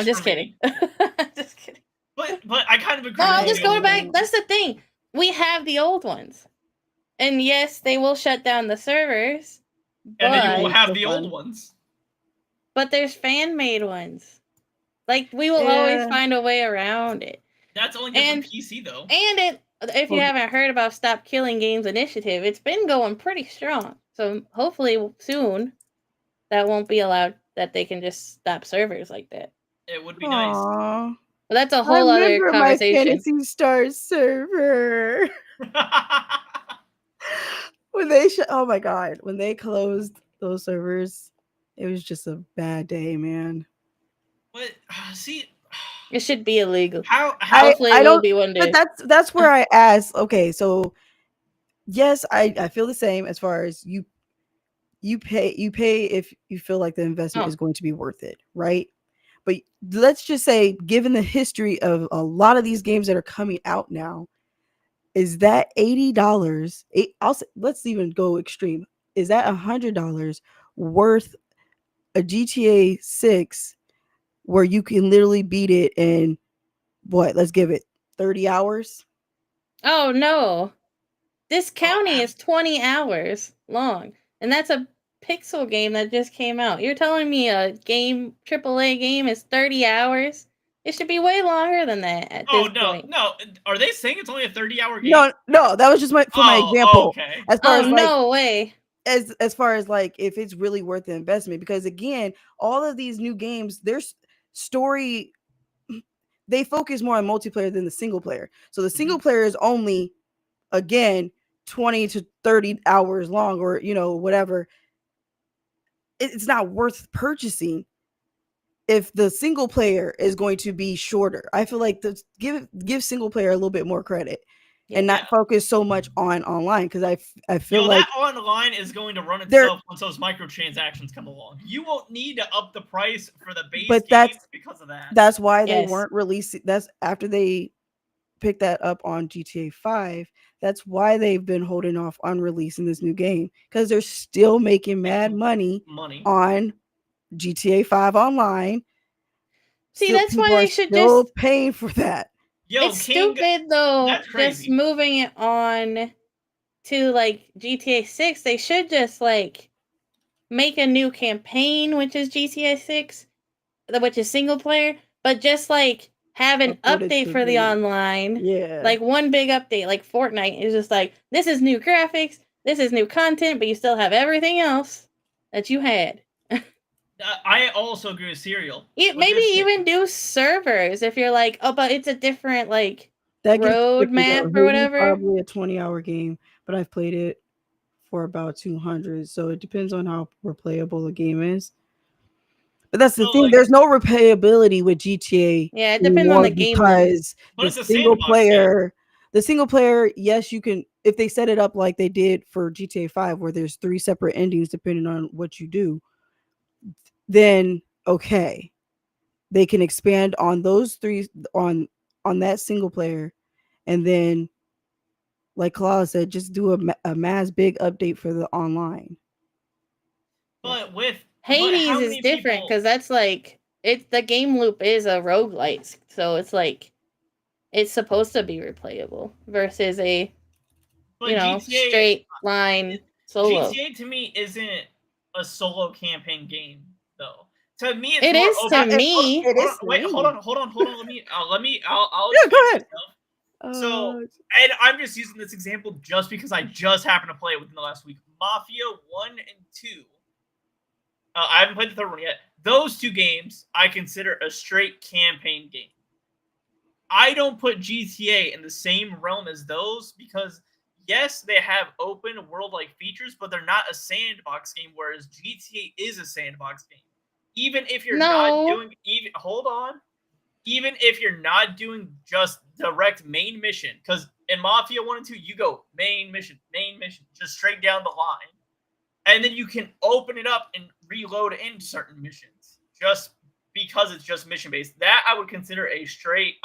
Speaker 3: just kidding. I'm just kidding.
Speaker 1: But I kind of agree.
Speaker 3: No, I'll just go back. That's the thing. We have the old ones, and yes, they will shut down the servers.
Speaker 1: And then you will have the old ones.
Speaker 3: But there's fan-made ones. Like, we will always find a way around it.
Speaker 1: That's only good for PC, though.
Speaker 3: And if you haven't heard about Stop Killing Games initiative, it's been going pretty strong. So hopefully soon that won't be allowed, that they can just stop servers like that.
Speaker 1: It would be nice.
Speaker 3: But that's a whole other conversation.
Speaker 2: My Fantasy Star server. When they oh my god, when they closed those servers, it was just a bad day, man.
Speaker 1: But see,
Speaker 3: it should be illegal.
Speaker 1: Hopefully
Speaker 3: it will be one day.
Speaker 2: But that's where I ask. Okay, so yes, I feel the same as far as you pay if you feel like the investment is going to be worth it, right? But let's just say, given the history of a lot of these games that are coming out now, is that $80? Let's even go extreme. Is that $100 worth a GTA 6 where you can literally beat it in let's give it 30 hours?
Speaker 3: Oh no. This county is 20 hours long, and that's a pixel game that just came out. You're telling me a AAA game is 30 hours? It should be way longer than that at this point.
Speaker 1: No. Are they saying it's only a 30-hour game?
Speaker 2: No, that was just my example.
Speaker 1: Okay.
Speaker 2: As far as
Speaker 3: no way.
Speaker 2: As far as like if it's really worth the investment, because again, all of these new games, their story, they focus more on multiplayer than the single player. So the single player is only, again, 20 to 30 hours long, or whatever. It's not worth purchasing if the single player is going to be shorter. I feel like give single player a little bit more credit and not focus so much on online, because I feel like
Speaker 1: that online is going to run itself once those microtransactions come along. You won't need to up the price for the base game because of that.
Speaker 2: That's why they weren't releasing. That's after they picked that up on GTA 5. That's why they've been holding off on releasing this new game, because they're still making mad money on GTA 5 online.
Speaker 3: See, that's why they should
Speaker 2: just paying for that.
Speaker 1: Yo,
Speaker 3: it's
Speaker 1: King,
Speaker 3: stupid though.
Speaker 1: that's crazy.
Speaker 3: Just moving it on to like GTA 6, they should just like make a new campaign, which is GTA 6, which is single player, but just like have an update for the online.
Speaker 2: Yeah.
Speaker 3: Like one big update, like Fortnite is just like, this is new graphics, this is new content, but you still have everything else that you had.
Speaker 1: I also agree with Serial.
Speaker 3: Maybe even do servers if you're like, oh, but it's a different like
Speaker 2: that
Speaker 3: roadmap or whatever.
Speaker 2: Probably a 20-hour game, but I've played it for about 200, so it depends on how replayable the game is. But that's the thing. Like, there's no replayability with GTA.
Speaker 3: Yeah, it depends on the game
Speaker 2: because the single player, yes, you can, if they set it up like they did for GTA 5, where there's 3 separate endings depending on what you do, then okay, they can expand on those 3 on that single player, and then, like Kalala said, just do a mass big update for the online.
Speaker 1: But with
Speaker 3: Hades is different because that's like the game loop is a roguelite, so it's like it's supposed to be replayable versus a GTA, straight line solo.
Speaker 1: GTA to me isn't a solo campaign game though. To me,
Speaker 3: it is to me.
Speaker 1: Wait, hold on. Let me. I'll
Speaker 2: yeah, go ahead.
Speaker 1: So, and I'm just using this example just because I just happened to play it within the last week. Mafia 1 and 2. I haven't played the third one yet. Those 2 games I consider a straight campaign game. I don't put GTA in the same realm as those because, yes, they have open world-like features, but they're not a sandbox game, whereas GTA is a sandbox game. Even if you're not doing... Even if you're not doing just direct main mission, because in Mafia 1 and 2, you go main mission, just straight down the line. And then you can open it up and reload in certain missions just because it's just mission-based. That I would consider a straight...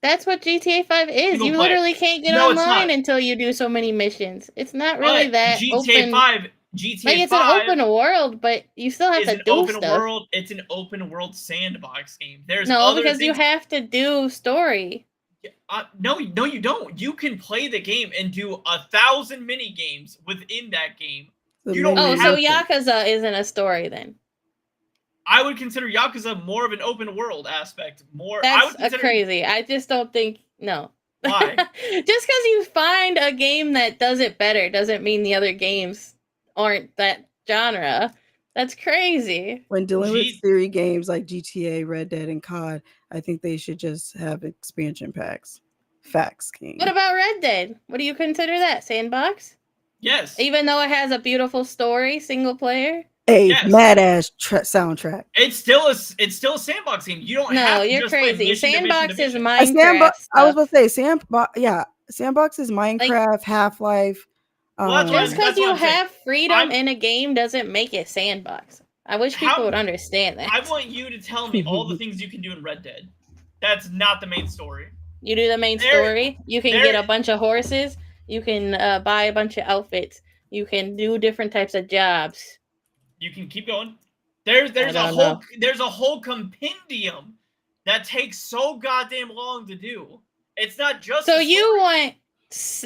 Speaker 3: That's what GTA 5 is. You literally can't get online until you do so many missions. It's not really that
Speaker 1: GTA
Speaker 3: open.
Speaker 1: 5... GTA like,
Speaker 3: it's an open world, but you still have to do stuff.
Speaker 1: It's an open world sandbox game. There's
Speaker 3: because you have to do story.
Speaker 1: No, you don't. You can play the game and do 1,000 mini games within that game. You don't.
Speaker 3: So Yakuza isn't a story then.
Speaker 1: I would consider Yakuza more of an open world aspect.
Speaker 3: That's crazy. I just don't think no.
Speaker 1: Why?
Speaker 3: Just because you find a game that does it better doesn't mean the other games aren't that genre. That's crazy.
Speaker 2: When dealing with series games like GTA, Red Dead, and COD, I think they should just have expansion packs. Facts, King.
Speaker 3: What about Red Dead? What do you consider that? Sandbox?
Speaker 1: Yes.
Speaker 3: Even though it has a beautiful story, single player?
Speaker 2: Mad ass soundtrack.
Speaker 1: It's still a sandbox game. You don't have to
Speaker 3: you're
Speaker 1: just
Speaker 3: crazy. Sandbox is Minecraft.
Speaker 2: I was about to say Sandbox is Minecraft, Half-Life.
Speaker 3: Just because you have freedom in a game doesn't make it sandbox. I wish people would understand that.
Speaker 1: I want you to tell me all the things you can do in Red Dead. That's not the main story.
Speaker 3: You do the main story. You can get a bunch of horses. You can buy a bunch of outfits. You can do different types of jobs. You
Speaker 1: can keep going. There's a whole compendium that takes so goddamn long to do. It's not just
Speaker 3: so you want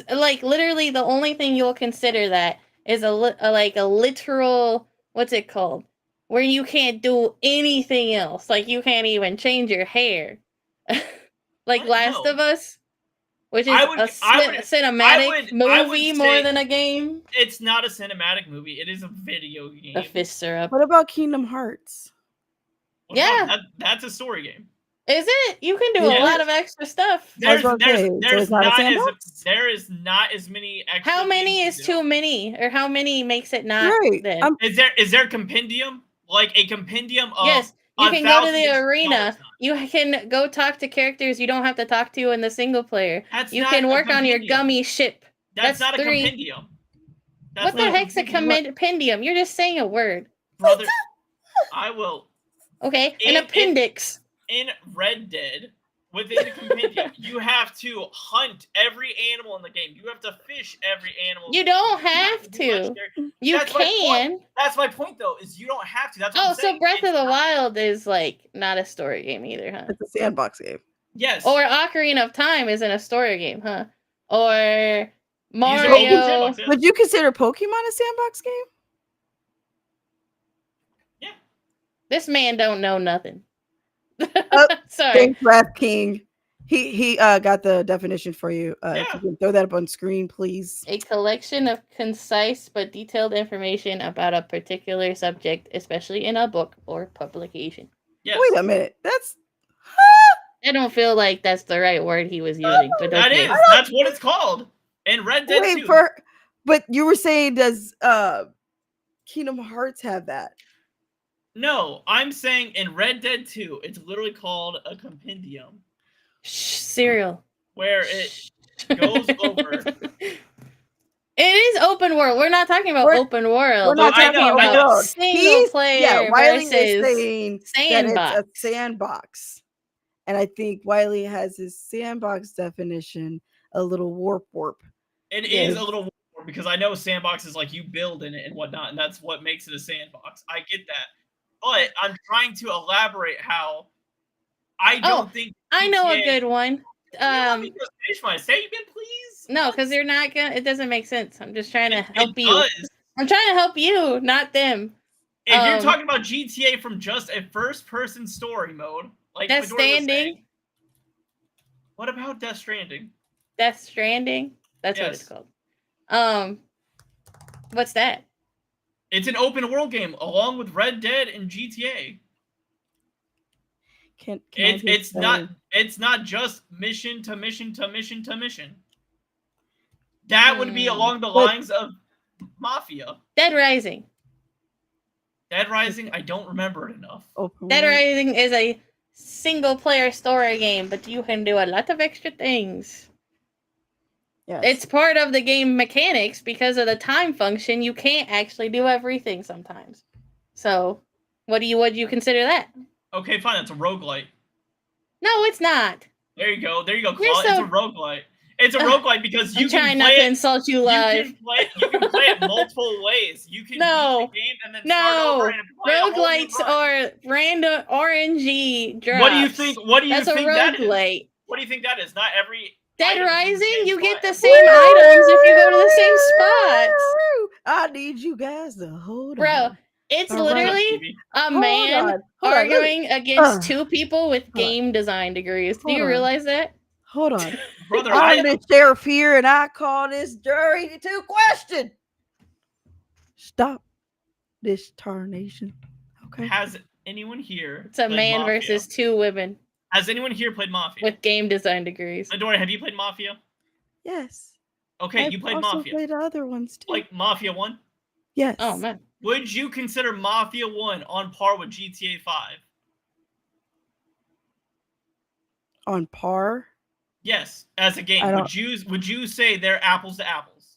Speaker 3: like literally the only thing you'll consider that is a literal, what's it called, where you can't do anything else, like you can't even change your hair. Like Last of Us, which is a cinematic movie more than a game.
Speaker 1: It's not a cinematic movie. It is a video game.
Speaker 3: The fists are up.
Speaker 2: What about Kingdom Hearts?
Speaker 1: That's a story game.
Speaker 3: Is it? You can do a lot of extra stuff.
Speaker 1: There is not as many extra.
Speaker 3: How many is too many? Or how many makes it not?
Speaker 2: Right.
Speaker 3: Then?
Speaker 1: Is there a compendium? Like a compendium of...
Speaker 3: Yes, you can go to the arena. You can go talk to characters you don't have to talk to in the single player. You can work on your gummy ship.
Speaker 1: That's not 3. A compendium.
Speaker 3: What the heck's a compendium? You're just saying a word.
Speaker 1: Brother, I will...
Speaker 3: Okay, an appendix.
Speaker 1: In Red Dead, within the compendium, you have to hunt every animal in the game. You have to fish every animal.
Speaker 3: You don't have to. You can.
Speaker 1: That's my point, though, is you don't have to. That's what I'm
Speaker 3: saying. So Breath of the Wild is like not a story game either, huh?
Speaker 2: It's a sandbox game.
Speaker 1: Yes.
Speaker 3: Or Ocarina of Time isn't a story game, huh? Or
Speaker 1: These are open
Speaker 3: Mario.
Speaker 1: sandbox, yes.
Speaker 2: Would you consider Pokemon a sandbox game?
Speaker 1: Yeah.
Speaker 3: This man don't know nothing. Sorry.
Speaker 2: Thanks, Rap King. He got the definition for you. If you
Speaker 1: Yeah.
Speaker 2: can throw that up on screen, please.
Speaker 3: A collection of concise but detailed information about a particular subject, especially in a book or publication.
Speaker 1: Yes.
Speaker 2: Wait a minute. That's
Speaker 3: I don't feel like that's the right word he was using, but
Speaker 1: That
Speaker 3: okay.
Speaker 1: is. That's what it's called. In Red Dead 2.
Speaker 2: but you were saying does Kingdom Hearts have that?
Speaker 1: No, I'm saying in Red Dead 2, it's literally called a compendium.
Speaker 3: Cereal.
Speaker 1: Where it goes over.
Speaker 3: It is open world. We're not talking about open world.
Speaker 2: We're not
Speaker 1: I
Speaker 2: talking
Speaker 1: know,
Speaker 2: about
Speaker 1: I know.
Speaker 2: world.
Speaker 3: Single player
Speaker 2: Wiley
Speaker 3: versus
Speaker 2: is saying
Speaker 3: sandbox.
Speaker 2: that it's a sandbox. And I think Wiley has his sandbox definition a little warp.
Speaker 1: It is a little more because I know sandbox is like you build in it and whatnot, and that's what makes it a sandbox. I get that. But I'm trying to elaborate how I don't think
Speaker 3: I know a
Speaker 1: GTA
Speaker 3: good one.
Speaker 1: let me just finish my statement, please.
Speaker 3: No, because you're not gonna. It doesn't make sense. I'm just trying to help
Speaker 1: It
Speaker 3: you.
Speaker 1: does.
Speaker 3: I'm trying to help you, not them.
Speaker 1: If you're talking about GTA from just a first-person story mode, like
Speaker 3: Death
Speaker 1: Midori was saying,
Speaker 3: Stranding.
Speaker 1: what about Death Stranding?
Speaker 3: Death Stranding. That's what it's called. What's that?
Speaker 1: It's an open world game along with Red Dead and GTA. It's not just mission to mission to mission to mission. That would be along the lines of Mafia.
Speaker 3: Dead Rising.
Speaker 1: Dead Rising, I don't remember it enough.
Speaker 3: Dead Rising is a single player story game, but you can do a lot of extra things.
Speaker 2: Yes.
Speaker 3: It's part of the game mechanics because of the time function. You can't actually do everything sometimes. So, would you consider that?
Speaker 1: Okay, fine. It's a roguelite.
Speaker 3: No, it's not.
Speaker 1: There you go. It's a roguelite. It's a roguelite because you can
Speaker 3: trying not to insult you live.
Speaker 1: You can play it multiple ways. You can beat the game and then start over and play
Speaker 3: roguelites are random RNG drops.
Speaker 1: What do you think?
Speaker 3: That's a roguelite.
Speaker 1: What do you think that is? Not every
Speaker 3: Dead Rising, you get the same items if you go to the same spots.
Speaker 2: I need you guys to hold on.
Speaker 3: Bro, it's literally a man arguing against two people with game design degrees. Do you realize that?
Speaker 2: Hold on.
Speaker 1: Brother,
Speaker 2: I'm the sheriff here and I call this jury to question. Stop this tarnation. Okay.
Speaker 1: Has anyone here
Speaker 3: It's a man versus two women.
Speaker 1: Has anyone here played Mafia?
Speaker 3: With game design degrees.
Speaker 1: Midori, have you played Mafia?
Speaker 2: Yes.
Speaker 1: Okay, you played Mafia.
Speaker 2: I played other ones too.
Speaker 1: Like Mafia 1?
Speaker 2: Yes.
Speaker 3: Oh, man.
Speaker 1: Would you consider Mafia 1 on par with GTA 5?
Speaker 2: On par?
Speaker 1: Yes, as a game. Would you say they're apples to apples?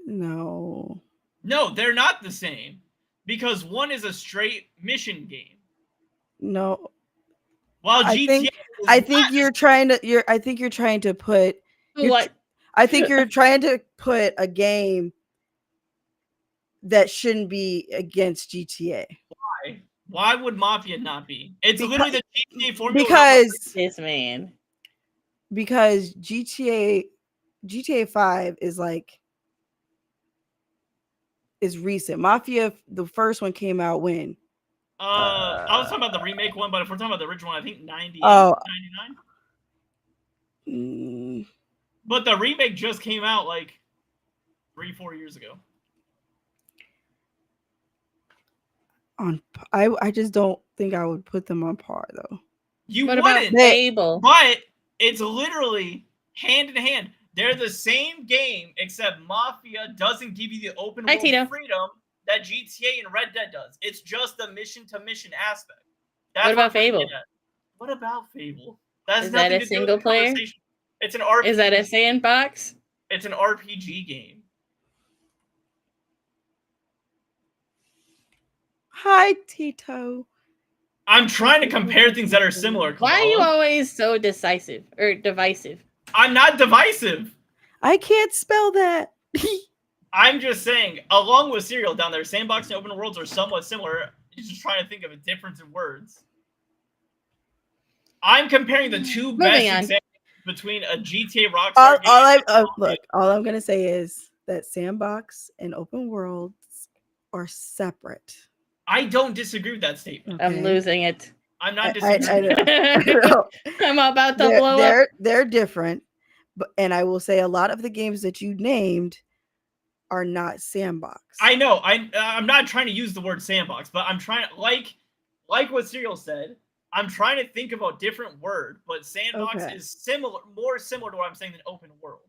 Speaker 2: No.
Speaker 1: No, they're not the same. Because one is a straight mission game.
Speaker 2: No.
Speaker 1: While GTA
Speaker 2: I think you're trying to put
Speaker 3: what?
Speaker 2: I think you're trying to put a game that shouldn't be against GTA.
Speaker 1: Why? Why would Mafia not be? It's literally the GTA formula.
Speaker 2: Because
Speaker 3: this man.
Speaker 2: Because GTA 5 is recent. Mafia, the first one came out when?
Speaker 1: I was talking about the remake one, but if we're talking about the original one, I think 98, 99. But the remake just came out like 3-4 years ago.
Speaker 2: I just don't think I would put them on par though.
Speaker 1: You
Speaker 3: what
Speaker 1: wouldn't,
Speaker 3: about Fable?
Speaker 1: But it's literally hand in hand. They're the same game, except Mafia doesn't give you the open world freedom that GTA and Red Dead does. It's just the mission to mission aspect.
Speaker 3: What about Fable?
Speaker 1: What about Fable?
Speaker 3: Is that a single player?
Speaker 1: It's an RPG.
Speaker 3: Is that a sandbox?
Speaker 1: It's an RPG game.
Speaker 2: Hi, Tito.
Speaker 1: I'm trying to compare things that are similar. Kamala.
Speaker 3: Why are you always so decisive or divisive?
Speaker 1: I'm not divisive.
Speaker 2: I can't spell that.
Speaker 1: I'm just saying, along with Serial down there, sandbox and open worlds are somewhat similar. You're just trying to think of a difference in words. I'm comparing the two
Speaker 3: Moving
Speaker 1: best
Speaker 3: on.
Speaker 1: examples between a GTA Rockstar game.
Speaker 2: All I'm gonna say is that sandbox and open worlds are separate.
Speaker 1: I don't disagree with that statement.
Speaker 3: I'm losing it.
Speaker 1: I'm not
Speaker 2: I
Speaker 1: disagreeing.
Speaker 2: know.
Speaker 3: I'm about to blow up.
Speaker 2: They're different, and I will say a lot of the games that you named are not sandbox.
Speaker 1: I know. I'm not trying to use the word sandbox, but I'm trying like what Serial said. I'm trying to think about different word, but sandbox is more similar to what I'm saying than open world.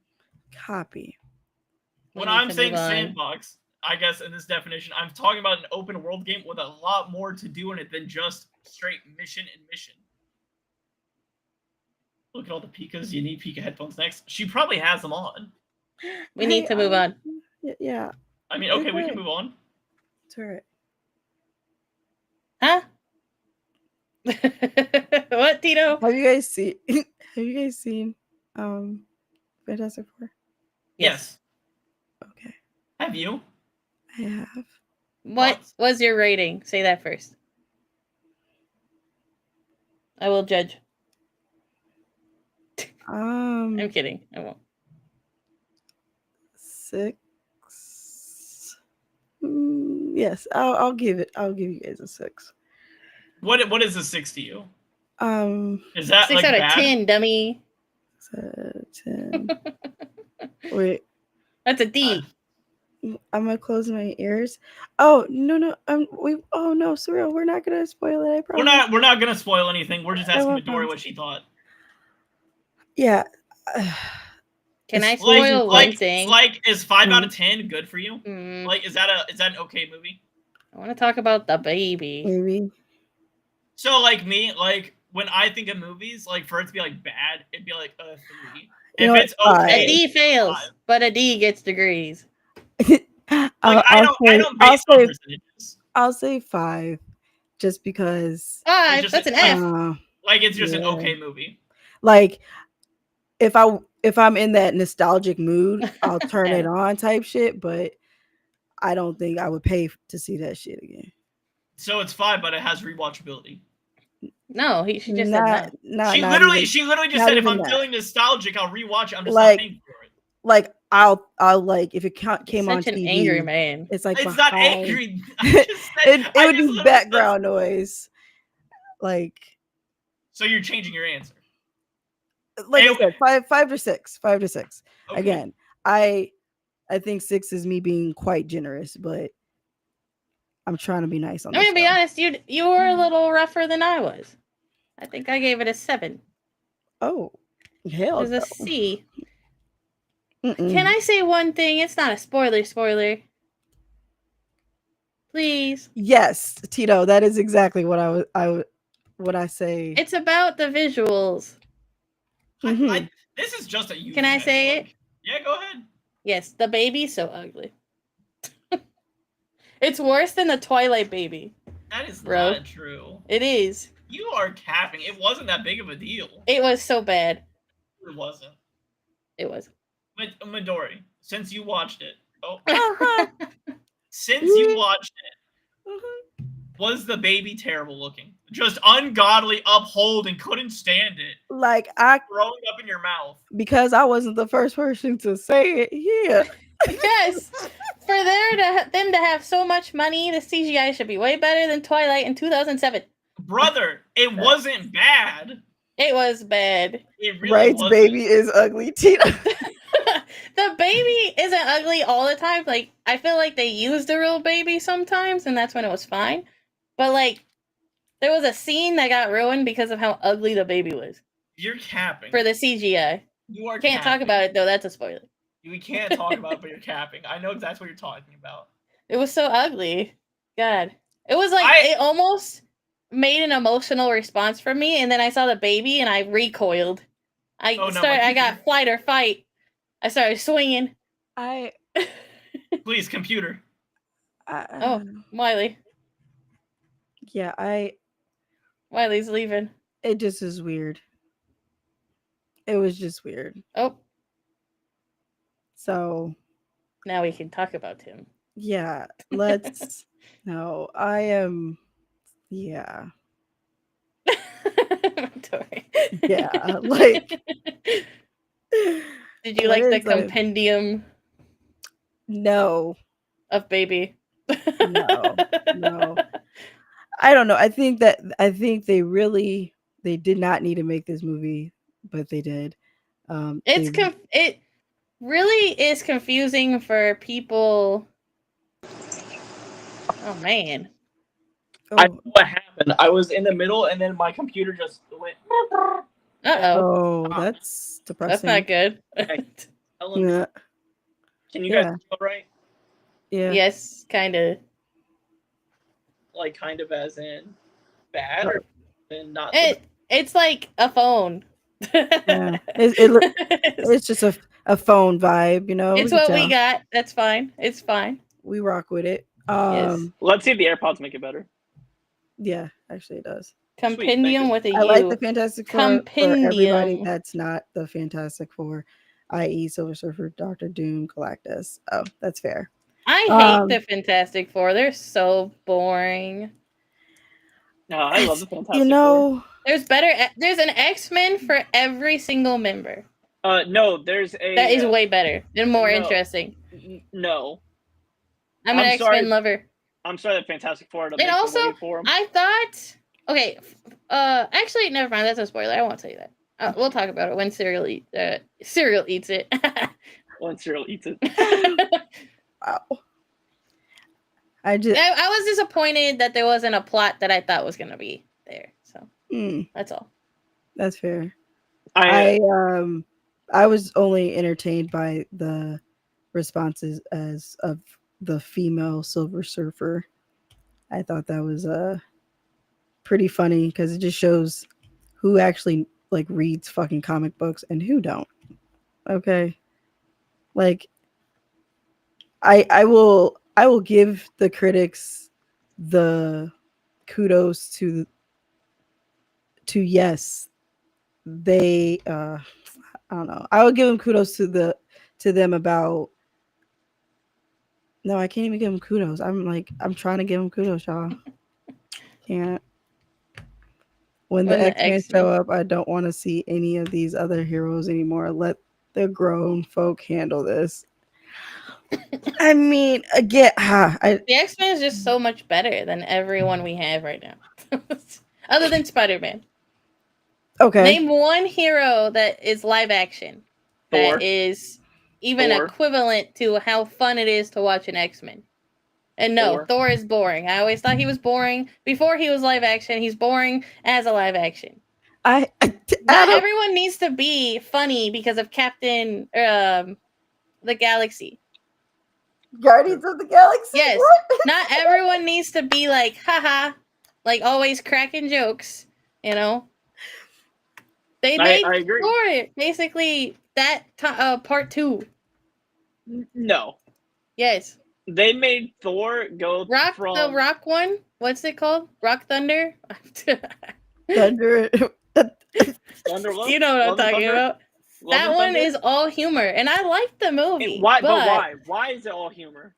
Speaker 2: Copy.
Speaker 1: When I'm saying sandbox, I guess in this definition, I'm talking about an open world game with a lot more to do in it than just straight mission and mission. Look at all the Pikas. You need Pika headphones next. She probably has them on.
Speaker 3: We need to move on.
Speaker 2: Yeah.
Speaker 1: I mean, okay, we can move on.
Speaker 2: It's all right.
Speaker 3: Huh? What, Tito?
Speaker 2: Have you guys seen Fantastic Four?
Speaker 1: Yes.
Speaker 2: Okay.
Speaker 1: Have you?
Speaker 2: I have.
Speaker 3: What was your rating? Say that first. I will judge. I'm kidding. I won't.
Speaker 2: 6. Yes, I'll give you guys a 6.
Speaker 1: What is a 6 to you? Is that
Speaker 3: 6
Speaker 1: like
Speaker 3: out of
Speaker 1: bad?
Speaker 3: 10, dummy.
Speaker 2: 10. Wait.
Speaker 3: That's a D.
Speaker 2: I'm gonna close my ears. Oh no. Oh no, Surreal. We're not gonna spoil it. I promise.
Speaker 1: We're not gonna spoil anything. We're just asking Midori what she thought.
Speaker 2: Yeah.
Speaker 3: Can I spoil one thing?
Speaker 1: Like, is 5 out of 10 good for you? Like, is that an okay movie?
Speaker 3: I want to talk about the baby.
Speaker 2: Maybe.
Speaker 1: So, like me, like when I think of movies, like for it to be like bad, it'd be like a 3. If it's okay,
Speaker 3: a D fails, but a D gets degrees.
Speaker 2: I'll say 5, just because
Speaker 3: 5. That's an F.
Speaker 1: Like it's just an okay movie.
Speaker 2: Like if I'm in that nostalgic mood, I'll turn it on type shit. But I don't think I would pay to see that shit again.
Speaker 1: So it's 5, but it has rewatchability.
Speaker 3: No, she just said no.
Speaker 1: She literally just said if I'm feeling nostalgic, I'll rewatch it. I'm just not paying for it.
Speaker 2: Like I'll like if it came on TV.
Speaker 3: Such an angry man.
Speaker 2: It's like
Speaker 1: it's not angry.
Speaker 2: It would be background noise. Like.
Speaker 1: So you're changing your answer.
Speaker 2: Like I said, 5 to 6. 5 to 6.
Speaker 1: Okay.
Speaker 2: Again, I think 6 is me being quite generous, but I'm trying to be nice on this.
Speaker 3: I'm gonna be honest, you were a little rougher than I was. I think I gave it a 7.
Speaker 2: Oh, hell,
Speaker 3: it was a C. Can I say one thing? It's not a spoiler. Please.
Speaker 2: Yes, Tito, that is exactly what I say.
Speaker 3: It's about the visuals.
Speaker 1: This is just a.
Speaker 3: Can I say it?
Speaker 1: Yeah, go ahead.
Speaker 3: Yes, the baby's so ugly. It's worse than the Twilight baby.
Speaker 1: That is not true.
Speaker 3: It is.
Speaker 1: You are capping. It wasn't that big of a deal.
Speaker 3: It was so bad.
Speaker 1: It wasn't.
Speaker 3: It was.
Speaker 1: Midori, since you watched it. Since you watched it, was the baby terrible looking? Just ungodly, uphold, and couldn't stand it.
Speaker 2: Like I
Speaker 1: throwing up in your mouth.
Speaker 2: Because I wasn't the first person to say it. Yeah.
Speaker 3: Yes. For them to have so much money, the CGI should be way better than Twilight in 2007.
Speaker 1: Brother, it wasn't bad.
Speaker 3: It was bad.
Speaker 1: It really wasn't.
Speaker 2: Baby is ugly, Tina.
Speaker 3: The baby isn't ugly all the time. Like, I feel like they used the real baby sometimes, and that's when it was fine. But, like, there was a scene that got ruined because of how ugly the baby was.
Speaker 1: You're capping.
Speaker 3: For the CGI.
Speaker 1: You are
Speaker 3: Can't talk about it, though. That's a spoiler.
Speaker 1: We can't talk about it, but you're capping. I know that's what you're talking about.
Speaker 3: It was so ugly. God. It was like, it almost made an emotional response from me, and then I saw the baby, and I recoiled. I got flight or fight. I started swinging.
Speaker 1: Please, computer.
Speaker 3: Wiley.
Speaker 2: Yeah,
Speaker 3: Wiley's leaving.
Speaker 2: It just is weird. It was just weird.
Speaker 3: Oh.
Speaker 2: So.
Speaker 3: Now we can talk about him.
Speaker 2: Yeah, let's. No, I am. Yeah. Yeah, like.
Speaker 3: Did you
Speaker 2: What
Speaker 3: like the
Speaker 2: is a-
Speaker 3: compendium
Speaker 2: No,
Speaker 3: of baby?
Speaker 2: no. I don't know. I think they did not need to make this movie, but they did.
Speaker 3: It really is confusing for people. Oh man.
Speaker 1: I know what happened. I was in the middle, and then my computer just went.
Speaker 3: Uh-oh.
Speaker 2: That's depressing.
Speaker 3: That's not good.
Speaker 2: Yeah.
Speaker 1: Can you guys feel right?
Speaker 2: Yeah.
Speaker 3: Yes, kind of.
Speaker 1: Like, kind of as in bad, or in not.
Speaker 3: It's like a phone.
Speaker 2: Yeah. It's just a phone vibe, you know.
Speaker 3: It's what we got. That's fine. It's fine.
Speaker 2: We rock with it.
Speaker 3: Yes.
Speaker 1: Let's see if the AirPods make it better.
Speaker 2: Yeah, actually it does.
Speaker 3: Compendium with a U.
Speaker 2: I like the Fantastic Four for everybody that's not the Fantastic Four, i.e. Silver Surfer, Doctor Doom, Galactus. Oh, that's fair.
Speaker 3: I hate the Fantastic Four. They're so boring.
Speaker 1: No, I love the Fantastic Four.
Speaker 3: There's an X-Men for every single member.
Speaker 1: No, there's a...
Speaker 3: That is way better and more interesting.
Speaker 1: No.
Speaker 3: I'm an X-Men lover.
Speaker 1: I'm sorry that Fantastic Four to
Speaker 3: and also,
Speaker 1: for them.
Speaker 3: I thought... Okay, actually, never mind. That's a spoiler. I won't tell you that. We'll talk about it when Cereal eats it.
Speaker 1: When Cereal eats it.
Speaker 2: Wow.
Speaker 3: I was disappointed that there wasn't a plot that I thought was going to be there. So that's all.
Speaker 2: That's fair. I was only entertained by the responses of the female Silver Surfer. I thought that was pretty funny because it just shows who actually like reads fucking comic books and who don't. Okay, like I will give the critics the kudos to yes, they I don't know. I would give them kudos to them about. No, I can't even give them kudos. I'm trying to give them kudos, y'all. Can't. When the X-Men show up, I don't want to see any of these other heroes anymore. Let the grown folk handle this. I mean, again,
Speaker 3: the X-Men is just so much better than everyone we have right now. Other than Spider-Man.
Speaker 2: Okay.
Speaker 3: Name one hero that is live action.
Speaker 1: Thor.
Speaker 3: That is even equivalent to how fun it is to watch an X-Men. And no, Thor is boring. I always thought he was boring before he was live action. He's boring as a live action. Not everyone needs to be funny because of Captain the Galaxy.
Speaker 2: Guardians of the Galaxy?
Speaker 3: Yes.
Speaker 2: What?
Speaker 3: Not everyone needs to be like, haha, like always cracking jokes, you know? They made Thor basically that part 2.
Speaker 1: No.
Speaker 3: Yes.
Speaker 1: They made Thor go
Speaker 3: the rock one. What's it called? Rock Thunder.
Speaker 2: Thunder.
Speaker 3: You know what I'm talking about. That one is all humor, and I like the movie.
Speaker 1: But why? Why is it all humor?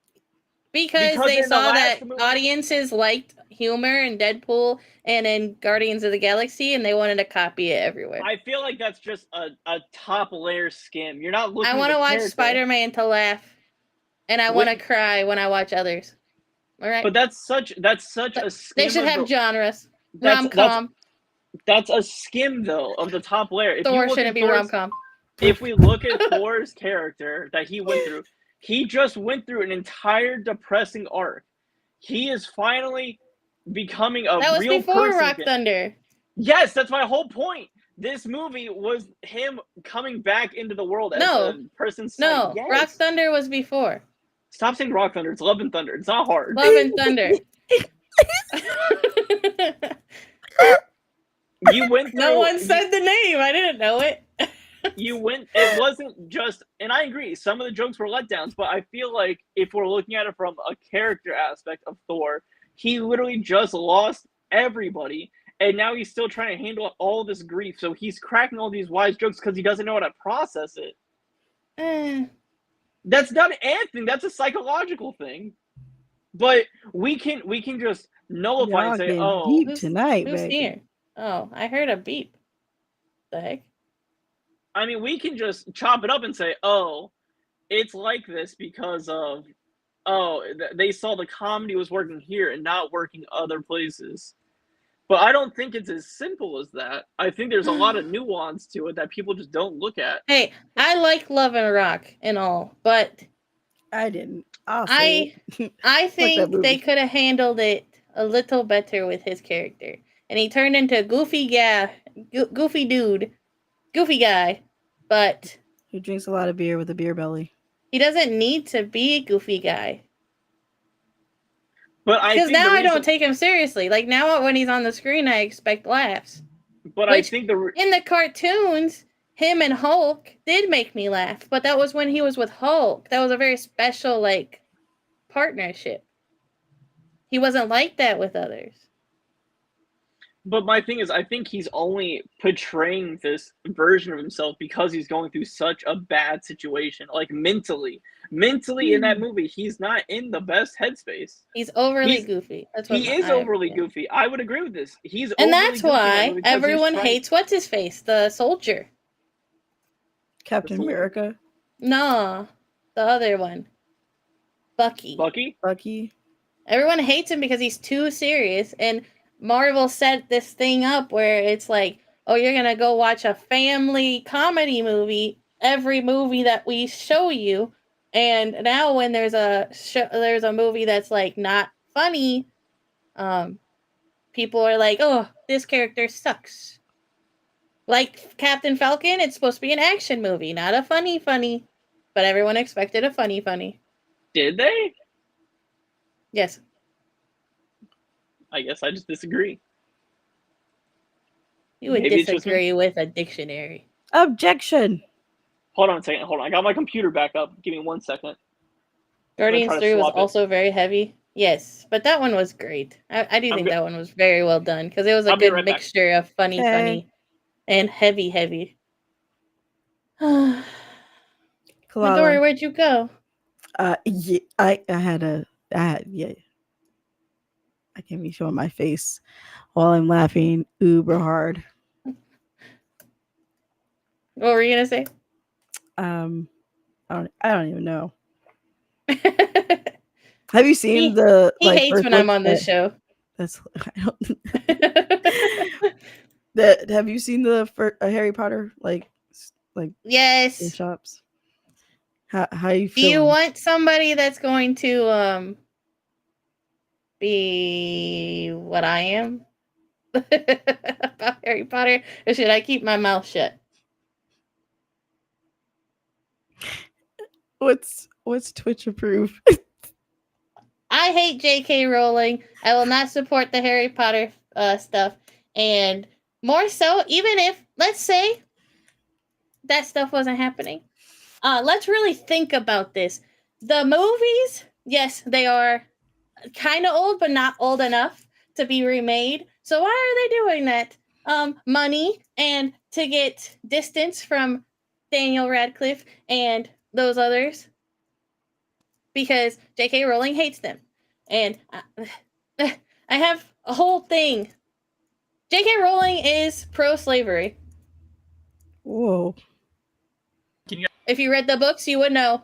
Speaker 3: Because they saw that audiences liked humor in Deadpool and in Guardians of the Galaxy, and they wanted to copy it everywhere.
Speaker 1: I feel like that's just a top layer skim. You're not looking.
Speaker 3: I want to watch Spider-Man to laugh. And I want to cry when I watch others. All right.
Speaker 1: But that's such a skim.
Speaker 3: They should have genres. Rom-com.
Speaker 1: That's a skim though of the top layer.
Speaker 3: Thor shouldn't be rom-com.
Speaker 1: If we look at Thor's character that he went through, he just went through an entire depressing arc. He is finally becoming a real person.
Speaker 3: That was before Rock Thunder.
Speaker 1: Yes, that's my whole point. This movie was him coming back into the world as a person.
Speaker 3: No, yes. Rock Thunder was before.
Speaker 1: Stop saying Rock Thunder. It's Love and Thunder. It's not hard.
Speaker 3: Love and Thunder.
Speaker 1: You went through.
Speaker 3: No one said the name. I didn't know it.
Speaker 1: It wasn't just, and I agree, some of the jokes were letdowns, but I feel like if we're looking at it from a character aspect of Thor, he literally just lost everybody, and now he's still trying to handle all this grief, so he's cracking all these wise jokes because he doesn't know how to process it. That's not anything. That's a psychological thing. But we can just nullify and say,
Speaker 2: deep tonight,
Speaker 3: who's
Speaker 2: baby.
Speaker 3: here? Oh, I heard a beep. The heck?
Speaker 4: I mean, we can just chop it up and say, oh, it's like this because of, they saw the comedy was working here and not working other places. But I don't think it's as simple as that. I think there's a lot of nuance to it that people just don't look at.
Speaker 3: Hey, I like Love and Rock and all, but
Speaker 2: I didn't. I
Speaker 3: think they could have handled it a little better with his character, and he turned into a goofy guy, goofy dude, goofy guy, but
Speaker 2: he drinks a lot of beer with a beer belly.
Speaker 3: He doesn't need to be a goofy guy.
Speaker 4: But
Speaker 3: because now I don't take him seriously. Like now, when he's on the screen, I expect laughs.
Speaker 4: But I think
Speaker 3: in the cartoons, him and Hulk did make me laugh. But that was when he was with Hulk. That was a very special like partnership. He wasn't like that with others.
Speaker 4: But my thing is, I think he's only portraying this version of himself because he's going through such a bad situation, like mentally. Mentally, in that movie, he's not in the best headspace.
Speaker 3: He's overly goofy. That's what
Speaker 4: he is overly goofy. I would agree with this. He's
Speaker 3: and that's why everyone hates what's his face, the soldier,
Speaker 2: Captain America.
Speaker 3: No, the other one, Bucky.
Speaker 4: Bucky.
Speaker 3: Everyone hates him because he's too serious and. Marvel set this thing up where it's like, oh, you're going to go watch a family comedy movie, every movie that we show you. And now when there's a movie that's like not funny, people are like, oh, this character sucks. Like Captain Falcon, it's supposed to be an action movie, not a funny. But everyone expected a funny.
Speaker 4: Did they?
Speaker 3: Yes.
Speaker 4: I guess I just disagree.
Speaker 3: You would disagree with a dictionary.
Speaker 2: Objection.
Speaker 4: Hold on a second. Hold on. I got my computer back up. Give me 1 second.
Speaker 3: Guardians 3 was also very heavy. Yes, but that one was great. I do think that one was very well done because it was a good mixture of funny, and heavy. Midori, where'd you go?
Speaker 2: Yeah, I can't be showing my face while I'm laughing uber hard.
Speaker 3: What were you gonna say?
Speaker 2: I don't even know. Have you seen the?
Speaker 3: He hates when I'm on this show.
Speaker 2: That's. That have you seen the Harry Potter like
Speaker 3: yes
Speaker 2: shops? How you feel?
Speaker 3: Do you want somebody that's going to be what I am about Harry Potter, or should I keep my mouth shut?
Speaker 2: What's Twitch approved?
Speaker 3: I hate J.K. Rowling. I will not support the Harry Potter stuff, and more so, even if let's say that stuff wasn't happening. Let's really think about this. The movies, yes, they are kind of old, but not old enough to be remade. So why are they doing that? Money and to get distance from Daniel Radcliffe and those others. Because J.K. Rowling hates them. And I have a whole thing. J.K. Rowling is pro-slavery.
Speaker 2: Whoa.
Speaker 3: If you read the books, you would know.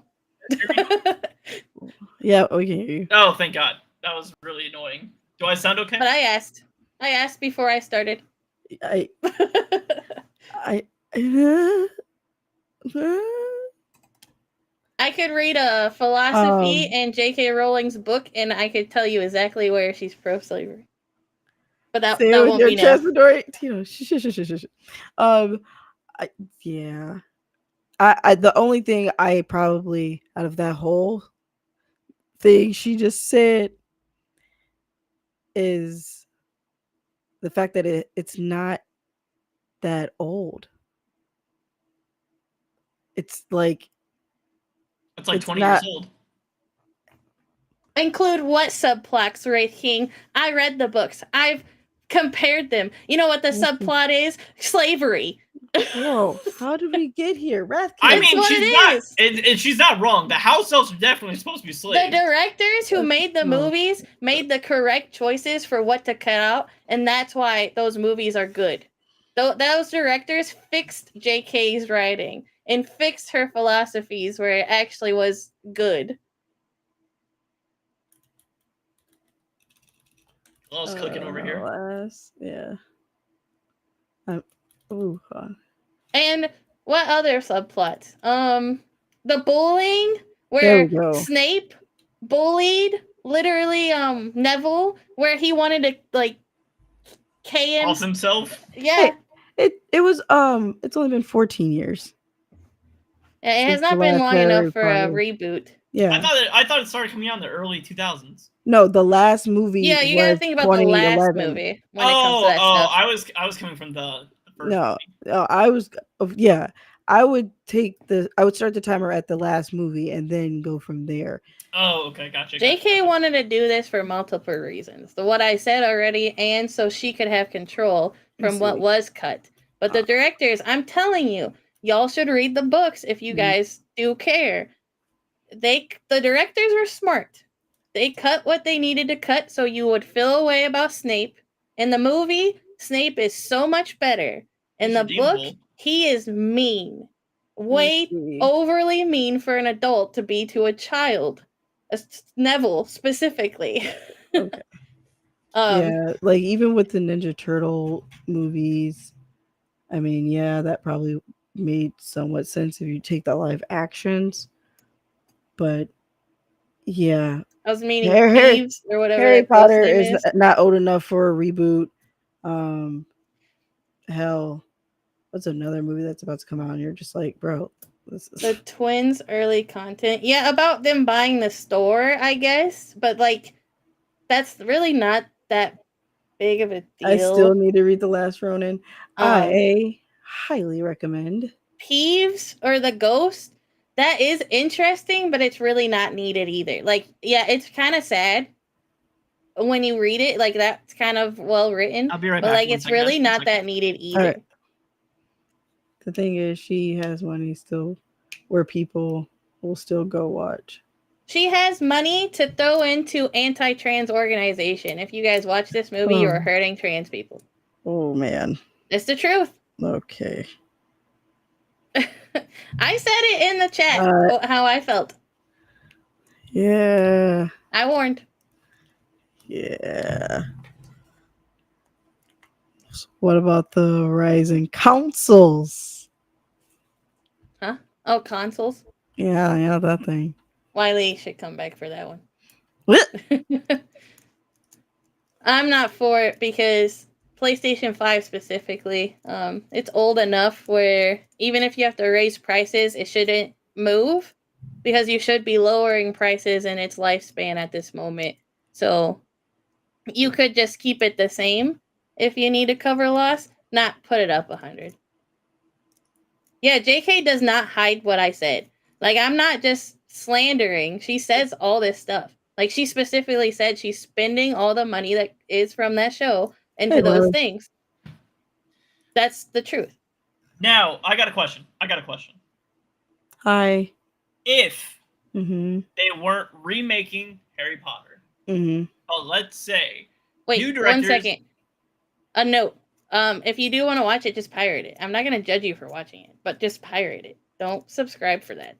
Speaker 2: Yeah, we can hear you.
Speaker 1: Oh, thank God. That was really annoying. Do I sound okay?
Speaker 3: But I asked before I started.
Speaker 2: I
Speaker 3: could read a philosophy and J.K. Rowling's book, and I could tell you exactly where she's pro-slavery. But that won't be now.
Speaker 2: Yeah. The only thing I probably out of that whole thing she just said is the fact that it's not that old. It's like
Speaker 1: 20 years old.
Speaker 3: Include what subplots, Wraith King? I read the books. I've compared them. You know what the subplot is? Slavery.
Speaker 2: Bro, how did we get here? Wrath
Speaker 1: I
Speaker 2: King.
Speaker 1: mean,
Speaker 3: what
Speaker 1: she's
Speaker 3: it
Speaker 1: not,
Speaker 3: is.
Speaker 1: and she's not wrong. The house elves are definitely supposed to be
Speaker 3: The
Speaker 1: slaves.
Speaker 3: directors who made the
Speaker 2: No.
Speaker 3: movies made the correct choices for what to cut out, and that's why those movies are good. Those directors fixed JK's writing and fixed her philosophies where it actually was good.
Speaker 1: Lala's cooking over here.
Speaker 2: Yeah. Ooh, huh.
Speaker 3: And what other subplots? The bullying
Speaker 2: There
Speaker 3: where
Speaker 2: we go.
Speaker 3: Snape bullied literally Neville, where he wanted to like K him.
Speaker 1: Off himself.
Speaker 3: Yeah.
Speaker 2: It was it's only been 14 years.
Speaker 3: It has
Speaker 2: Since the
Speaker 3: not been
Speaker 2: last
Speaker 3: long
Speaker 2: Harry
Speaker 3: enough for a
Speaker 2: Potter.
Speaker 3: reboot.
Speaker 2: Yeah.
Speaker 1: I thought it started coming out in the early 2000s.
Speaker 2: No, the last movie.
Speaker 3: Yeah, you gotta
Speaker 2: was
Speaker 3: think about the last
Speaker 2: 2011.
Speaker 3: movie when it comes to that stuff.
Speaker 1: I was coming from the first
Speaker 2: No,
Speaker 1: movie.
Speaker 2: I was. Yeah, I would start the timer at the last movie and then go from there.
Speaker 1: Oh, okay, gotcha.
Speaker 3: JK wanted to do this for multiple reasons. What I said already, and so she could have control from what was cut. But the directors, I'm telling you, y'all should read the books if you guys do care. The directors were smart. They cut what they needed to cut so you would feel a way about Snape. In the movie, Snape is so much better. In
Speaker 1: He's
Speaker 3: the
Speaker 1: redeemable.
Speaker 3: book, he is mean. Way overly mean for an adult to be to a child. Neville, specifically.
Speaker 2: Okay. Yeah, like even with the Ninja Turtle movies, I mean, yeah, that probably made somewhat sense if you take the live actions. But yeah,
Speaker 3: I was meaning Thieves or whatever.
Speaker 2: Harry Potter
Speaker 3: is
Speaker 2: not old enough for a reboot. Hell, what's another movie that's about to come out? And you're just like, bro, this is
Speaker 3: the twins' early content. Yeah, about them buying the store, I guess. But like, that's really not that big of a deal.
Speaker 2: I still need to read The Last Ronin. I highly recommend.
Speaker 3: Peeves or the Ghost. That is interesting, but it's really not needed either. Like, yeah, it's kind of sad when you read it. Like, that's kind of well written.
Speaker 1: I'll be right
Speaker 3: but
Speaker 1: back.
Speaker 3: like, it's really not that needed either.
Speaker 2: Right. The thing is, she has money still, where people will still go watch.
Speaker 3: She has money to throw into anti-trans organization. If you guys watch this movie, you are hurting trans people.
Speaker 2: Oh man,
Speaker 3: it's the truth.
Speaker 2: Okay.
Speaker 3: I said it in the chat how I felt.
Speaker 2: Yeah.
Speaker 3: I warned.
Speaker 2: Yeah. What about the rising councils?
Speaker 3: Huh? Oh, consoles?
Speaker 2: Yeah, that thing.
Speaker 3: Wiley should come back for that one.
Speaker 2: What?
Speaker 3: I'm not for it because PlayStation 5 specifically, it's old enough where even if you have to raise prices, it shouldn't move because you should be lowering prices in its lifespan at this moment. So you could just keep it the same if you need to cover loss, not put it up 100. Yeah, JK does not hide what I said. Like, I'm not just slandering. She says all this stuff. Like, she specifically said she's spending all the money that is from that show into those things. That's the truth.
Speaker 1: Now, I got a question.
Speaker 2: Hi.
Speaker 1: If they weren't remaking Harry Potter, but let's say new directors...
Speaker 3: 1 second. A note. If you do want to watch it, just pirate it. I'm not going to judge you for watching it, but just pirate it. Don't subscribe for that.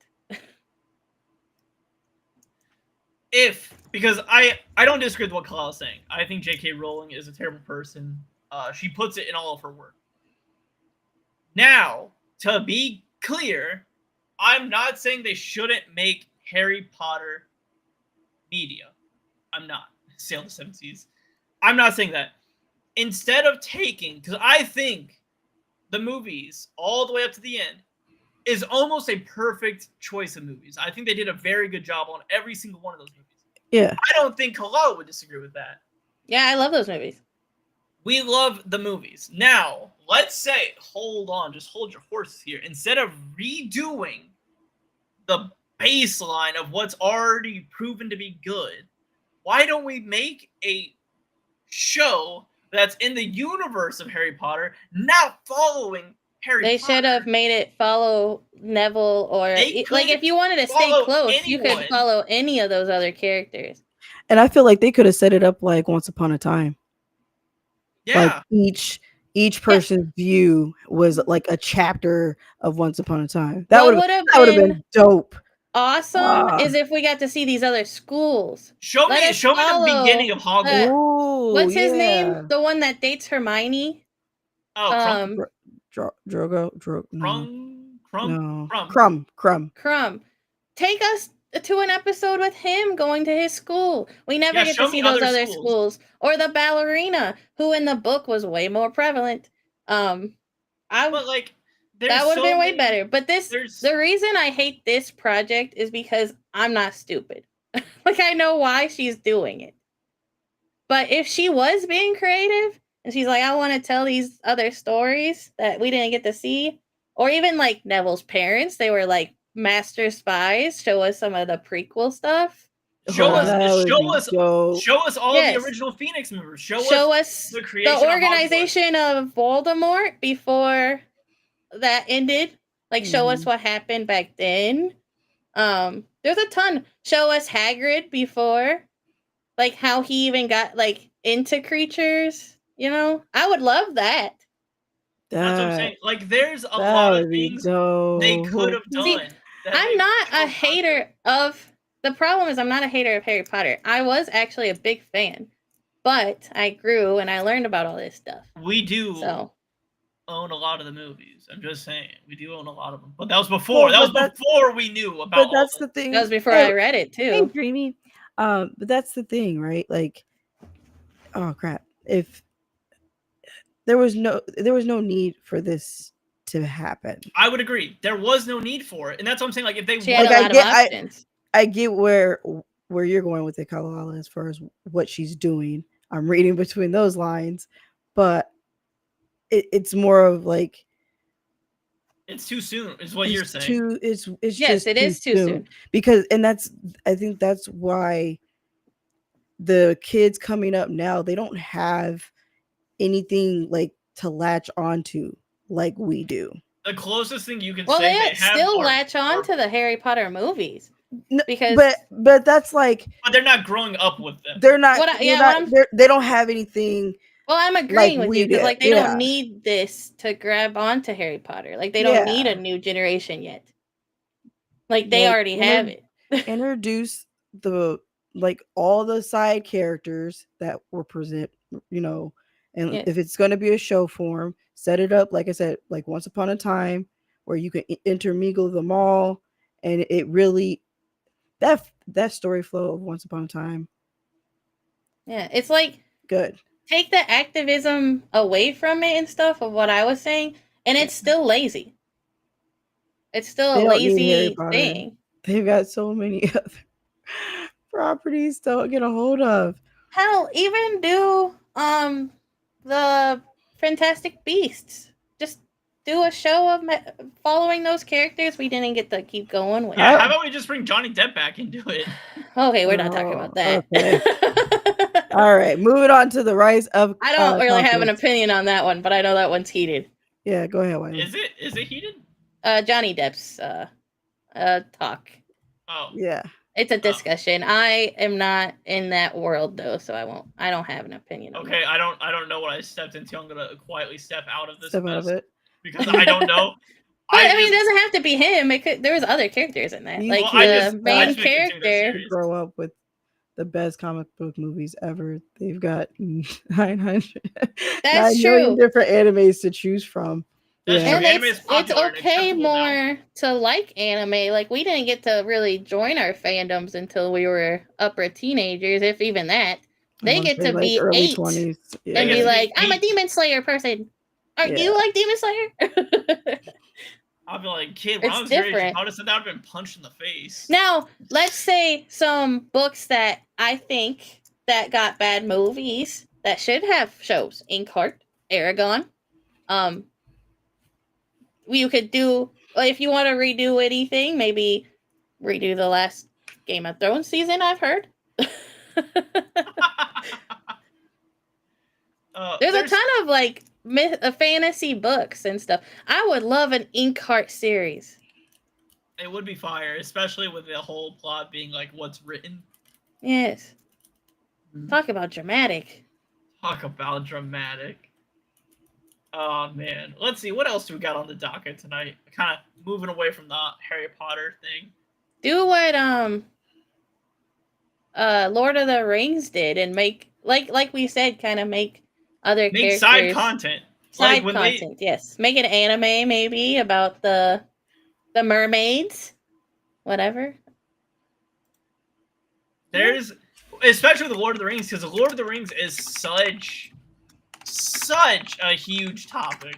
Speaker 1: Because I don't disagree with what Kalal is saying. I think J.K. Rowling is a terrible person. She puts it in all of her work. Now, to be clear, I'm not saying they shouldn't make Harry Potter media. I'm not. Sail the 7 seas. I'm not saying that. Instead of taking, because I think the movies all the way up to the end is almost a perfect choice of movies. I think they did a very good job on every single one of those movies.
Speaker 2: Yeah.
Speaker 1: I don't think Kalal would disagree with that.
Speaker 3: Yeah, I love those movies.
Speaker 1: We love the movies. Now, let's say, hold on, just hold your horses here. Instead of redoing the baseline of what's already proven to be good, why don't we make a show that's in the universe of Harry Potter, not following Harry
Speaker 3: They
Speaker 1: Potter.
Speaker 3: should have made it follow Neville, or like if you wanted to stay
Speaker 1: follow
Speaker 3: close, you
Speaker 1: anyone.
Speaker 3: could follow any of those other characters.
Speaker 2: And I feel like they could have set it up like Once Upon a Time.
Speaker 1: Yeah.
Speaker 2: Like each person's view was like a chapter of Once Upon a Time. That would have been dope.
Speaker 3: Awesome is if we got to see these other schools.
Speaker 1: Show me the beginning of Hogwarts.
Speaker 3: What's his name? The one that dates Hermione.
Speaker 1: Oh,
Speaker 2: Drogo.
Speaker 3: Crumb. Take us to an episode with him going to his school. We never get to see those other schools. Or the ballerina, who in the book was way more prevalent. That would have been way better. But the reason I hate this project is because I'm not stupid. Like, I know why she's doing it. But if she was being creative, and she's like, I want to tell these other stories that we didn't get to see, or even like Neville's parents, they were like master spies, show us some of the prequel stuff.
Speaker 1: Show us all the original Phoenix members. Show us
Speaker 3: the organization of Voldemort before that ended. Like, show us what happened back then. There's a ton. Show us Hagrid before, like how he even got like into creatures. You know, I would love that.
Speaker 1: That's what I'm saying. Like, there's a lot of things they could have done.
Speaker 3: See, I'm not a hater of. The problem is I'm not a hater of Harry Potter. I was actually a big fan, but I grew and I learned about all this stuff.
Speaker 1: We do own a lot of the movies. I'm just saying, we do own a lot of them. But that was before. Before we knew about.
Speaker 2: But that's the thing.
Speaker 3: That was before I read it too.
Speaker 2: Hey, Dreamy. But that's the thing, right? Like, oh crap! If there was no need for this to happen.
Speaker 1: I would agree. There was no need for it, and that's what I'm saying. Like, if they
Speaker 2: I get where you're going with it, Kalala, as far as what she's doing. I'm reading between those lines, but it's more of like
Speaker 1: it's too soon, is what you're saying.
Speaker 2: It's
Speaker 3: yes, it is too soon.
Speaker 2: Because, and I think that's why the kids coming up now, they don't have anything like to latch onto like we do.
Speaker 1: The closest thing you can
Speaker 3: say
Speaker 1: they
Speaker 3: still latch on to the Harry Potter movies. Because
Speaker 2: but that's like,
Speaker 1: but they're not growing up with them.
Speaker 2: They're not. They don't have anything.
Speaker 3: Well, I'm agreeing with you because like they don't need this to grab onto Harry Potter. Like they don't need a new generation yet. Like they already have it.
Speaker 2: Introduce all the side characters that were present, and if it's going to be a show form, set it up like I said, like Once Upon a Time, where you can intermingle them all, and it really. That story flow of Once Upon a Time.
Speaker 3: Yeah, it's like
Speaker 2: good.
Speaker 3: Take the activism away from it and stuff of what I was saying, and it's still lazy. It's still a lazy thing.
Speaker 2: They've got so many other properties to get a hold of.
Speaker 3: Hell, even do the Fantastic Beasts. Just do a show of following those characters we didn't get to keep going with.
Speaker 1: Yeah, how about we just bring Johnny Depp back and do it?
Speaker 3: Okay, we're not talking about that.
Speaker 2: Okay. All right, moving on to the rise of.
Speaker 3: I don't really have an opinion on that one, but I know that one's heated.
Speaker 2: Yeah, go ahead, Wayne.
Speaker 1: Is it heated?
Speaker 3: Johnny Depp's talk.
Speaker 1: Oh.
Speaker 2: Yeah.
Speaker 3: It's a discussion. I am not in that world though, so I don't have an opinion.
Speaker 1: Okay, I don't know what I stepped into. I'm gonna quietly step out of this.
Speaker 2: Step out of it.
Speaker 1: Because I don't know.
Speaker 3: But, I mean, it doesn't have to be him. There was other characters in that. Like the main character.
Speaker 2: Grow up with the best comic book movies ever. They've got 900.
Speaker 3: That's true.
Speaker 2: Different animes to choose from.
Speaker 3: And it's okay more to like anime. Like we didn't get to really join our fandoms until we were upper teenagers, if even that. They get to be 8 and be like, I'm a Demon Slayer person. Do you like Demon Slayer?
Speaker 1: I'll be like, kid, when I was your age, I would have said that I've been punched in the face.
Speaker 3: Now, let's say some books that I think that got bad movies that should have shows. Inkheart, Aragon. You could do, if you want to redo anything, maybe redo the last Game of Thrones season, I've heard. There's a ton of fantasy books and stuff. I would love an Inkheart series.
Speaker 1: It would be fire, especially with the whole plot being like what's written.
Speaker 3: Yes. Talk about dramatic.
Speaker 1: Talk about dramatic. Oh man, let's see what else do we got on the docket tonight. Kind of moving away from the Harry Potter thing.
Speaker 3: Do what Lord of the Rings did and make like we said, kind of make other characters
Speaker 1: side content.
Speaker 3: Side content, yes. Make an anime maybe about the mermaids, whatever.
Speaker 1: There's especially with the Lord of the Rings, because the Lord of the Rings is such a huge topic.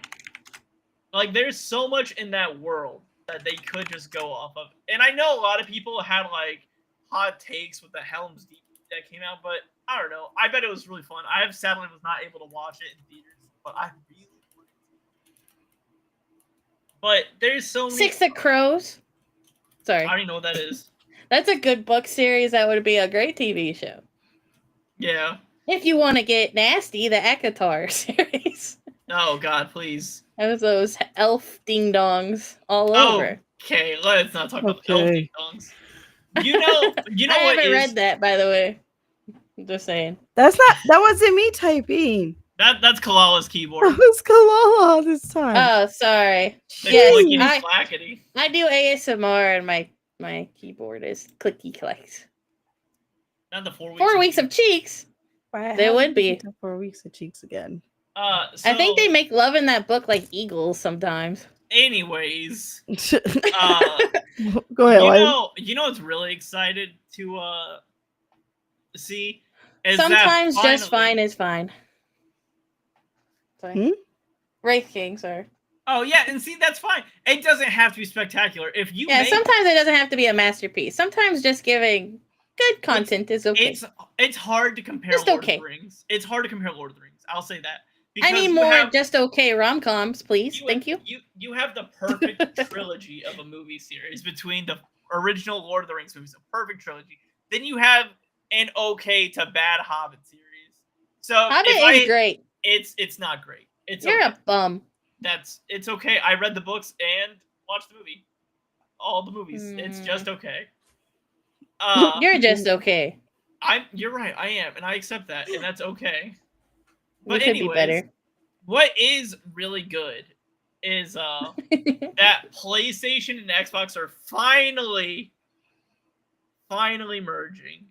Speaker 1: Like, there's so much in that world that they could just go off of. And I know a lot of people had, like, hot takes with the Helm's Deep that came out, but I don't know. I bet it was really fun. I sadly was not able to watch it in theaters, but I really wanted to. But there's so many...
Speaker 3: Six of Crows. Sorry.
Speaker 1: I don't even know what that is.
Speaker 3: That's a good book series. That would be a great TV show.
Speaker 1: Yeah.
Speaker 3: If you want to get nasty, the ACOTAR series.
Speaker 1: Oh, God, please.
Speaker 3: Those elf ding-dongs all over.
Speaker 1: Okay, let's not talk about elf ding-dongs. You know
Speaker 3: I
Speaker 1: what
Speaker 3: haven't read that, by the way. I'm just saying.
Speaker 2: That wasn't me typing.
Speaker 1: That's Kalala's keyboard.
Speaker 2: That was Kalala this time.
Speaker 3: Oh, sorry.
Speaker 1: Yes,
Speaker 3: I do ASMR and my keyboard is clicky clicks.
Speaker 1: Not the 4 weeks.
Speaker 3: 4 weeks of cheeks. There would be
Speaker 2: 4 weeks of cheeks again.
Speaker 1: So,
Speaker 3: I think they make love in that book like eagles sometimes.
Speaker 1: Anyways,
Speaker 2: go ahead.
Speaker 1: You know what's really excited to see? Is
Speaker 3: sometimes
Speaker 1: that
Speaker 3: just fine is fine. Sorry. Wraith King, sorry.
Speaker 1: Oh yeah, and see that's fine. It doesn't have to be spectacular. If you
Speaker 3: sometimes it doesn't have to be a masterpiece. Sometimes just giving good content is okay.
Speaker 1: It's hard to compare
Speaker 3: just
Speaker 1: Lord
Speaker 3: okay.
Speaker 1: of the Rings. It's hard to compare Lord of the Rings. I'll say that.
Speaker 3: I need more just okay rom-coms, please. Thank you.
Speaker 1: You have the perfect trilogy of a movie series between the original Lord of the Rings movies, a perfect trilogy. Then you have an okay to bad Hobbit series. So
Speaker 3: Hobbit is great.
Speaker 1: It's not great.
Speaker 3: You're a bum.
Speaker 1: It's okay. I read the books and watched the movie. All the movies. It's just okay.
Speaker 3: You're just okay.
Speaker 1: You're right. I am, and I accept that, and that's okay. But
Speaker 3: could be better.
Speaker 1: What is really good is that PlayStation and Xbox are finally merging.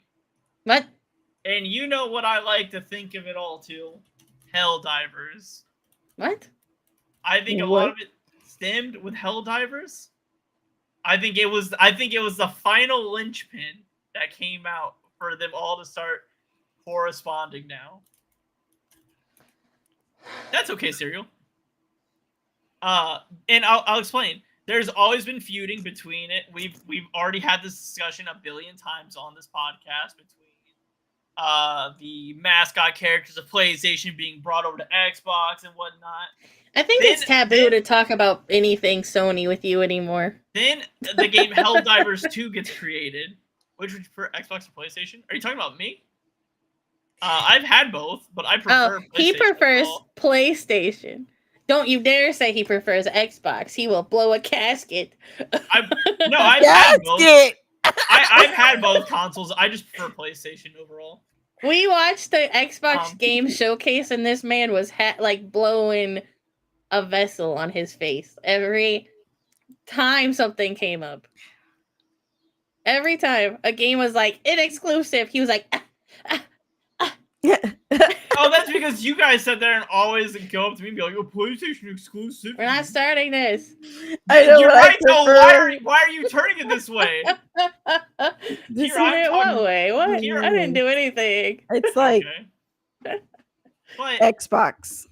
Speaker 3: What?
Speaker 1: And you know what I like to think of it all too? Helldivers.
Speaker 3: What?
Speaker 1: I think a lot of it stemmed with Helldivers. I think it was the final linchpin that came out for them all to start corresponding now. That's okay, Serial. And I'll explain. There's always been feuding between it. We've already had this discussion a billion times on this podcast between the mascot characters of PlayStation being brought over to Xbox and whatnot.
Speaker 3: I think it's taboo to talk about anything Sony with you anymore.
Speaker 1: Then the game Helldivers 2 gets created. Which would you prefer, Xbox or PlayStation? Are you talking about me? I've had both, but I prefer PlayStation.
Speaker 3: He prefers PlayStation. Don't you dare say he prefers Xbox. He will blow a casket.
Speaker 1: I've had both. I've had both consoles. I just prefer PlayStation overall.
Speaker 3: We watched the Xbox game showcase, and this man was blowing a vessel on his face every time something came up. Every time a game was like inexclusive, he was like,
Speaker 1: Oh, that's because you guys sit there and always go up to me and be like, "Oh, PlayStation exclusive."
Speaker 3: We're not starting this.
Speaker 2: I know.
Speaker 1: You're right. So why are you turning it this way?
Speaker 3: This what way? What? I didn't do anything.
Speaker 2: It's like Xbox.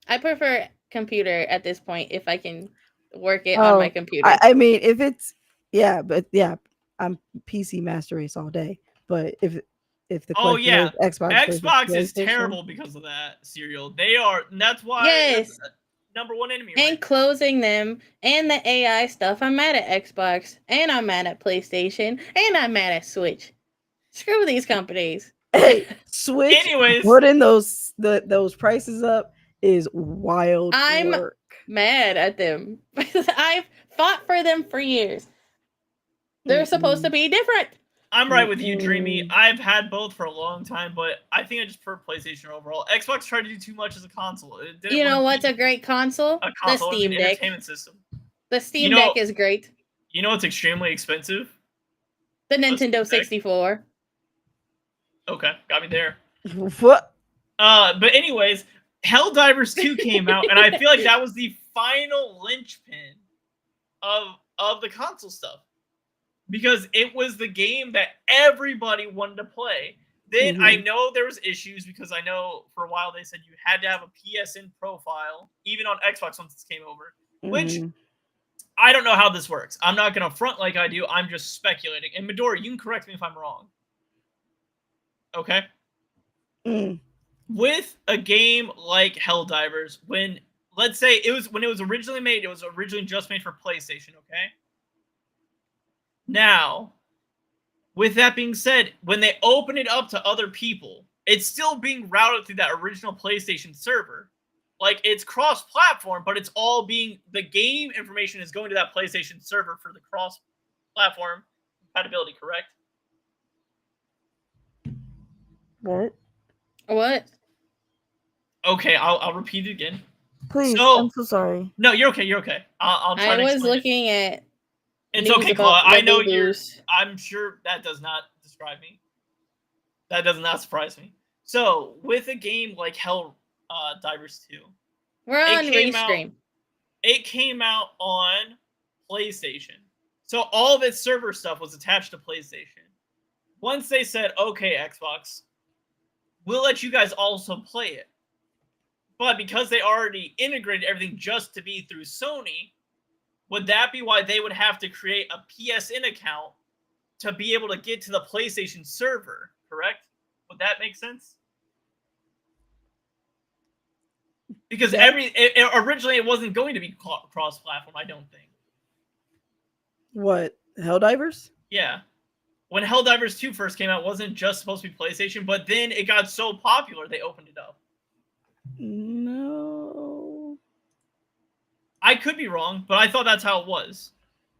Speaker 3: I prefer computer at this point if I can work it on my computer.
Speaker 2: I mean, if it's I'm PC Master Race all day. But if the question is
Speaker 1: Xbox is terrible because of that, Serial. They are, and that's why
Speaker 3: yes.
Speaker 1: Number one enemy.
Speaker 3: And closing them and the AI stuff. I'm mad at Xbox and I'm mad at PlayStation and I'm mad at Switch. Screw these companies.
Speaker 2: Hey, Switch.
Speaker 1: Anyways.
Speaker 2: Putting those prices up is wild
Speaker 3: I'm
Speaker 2: work.
Speaker 3: mad at them. I've fought for them for years. They're supposed to be different.
Speaker 1: I'm right with you, Dreamy. I've had both for a long time, but I think I just prefer PlayStation overall. Xbox tried to do too much as a console. It didn't
Speaker 3: You know
Speaker 1: want to
Speaker 3: what's a great console?
Speaker 1: a console,
Speaker 3: The
Speaker 1: it was
Speaker 3: Steam
Speaker 1: an
Speaker 3: Deck.
Speaker 1: entertainment system.
Speaker 3: The Steam
Speaker 1: You know-
Speaker 3: Deck is great.
Speaker 1: You know what's extremely expensive?
Speaker 3: The
Speaker 1: Steam
Speaker 3: Nintendo
Speaker 1: Deck.
Speaker 3: 64.
Speaker 1: Okay, got me there.
Speaker 2: What?
Speaker 1: But anyways, Helldivers 2 came out, and I feel like that was the final linchpin of the console stuff. Because it was the game that everybody wanted to play. Then I know there was issues because I know for a while they said you had to have a PSN profile, even on Xbox once this came over. Which I don't know how this works. I'm not gonna front like I do. I'm just speculating. And Midori, you can correct me if I'm wrong. Okay. With a game like Helldivers, let's say when it was originally made, it was originally just made for PlayStation. Okay. Now, with that being said, when they open it up to other people, it's still being routed through that original PlayStation server. Like, it's cross-platform, but it's all the game information is going to that PlayStation server for the cross-platform compatibility, correct?
Speaker 2: What?
Speaker 1: Okay, I'll repeat it again.
Speaker 2: Please,
Speaker 1: So-
Speaker 2: I'm so sorry.
Speaker 1: No, you're okay, you're okay. I'll try
Speaker 3: I
Speaker 1: to
Speaker 3: was
Speaker 1: explain it.
Speaker 3: looking at.
Speaker 1: It's
Speaker 3: news
Speaker 1: okay,
Speaker 3: about
Speaker 1: Claude. I know
Speaker 3: Labubu's.
Speaker 1: I'm sure that does not describe me. That does not surprise me. So, with a game like Helldivers 2,
Speaker 3: We're on Restream.
Speaker 1: it came out on PlayStation. So all of its server stuff was attached to PlayStation. Once they said, okay, Xbox, we'll let you guys also play it. But because they already integrated everything just to be through Sony, would that be why they would have to create a PSN account to be able to get to the PlayStation server, correct? Would that make sense? Because originally it wasn't going to be cross-platform, I don't think.
Speaker 2: What? Helldivers?
Speaker 1: Yeah. When Helldivers 2 first came out, it wasn't just supposed to be PlayStation, but then it got so popular they opened it up.
Speaker 2: No.
Speaker 1: I could be wrong, but I thought that's how it was.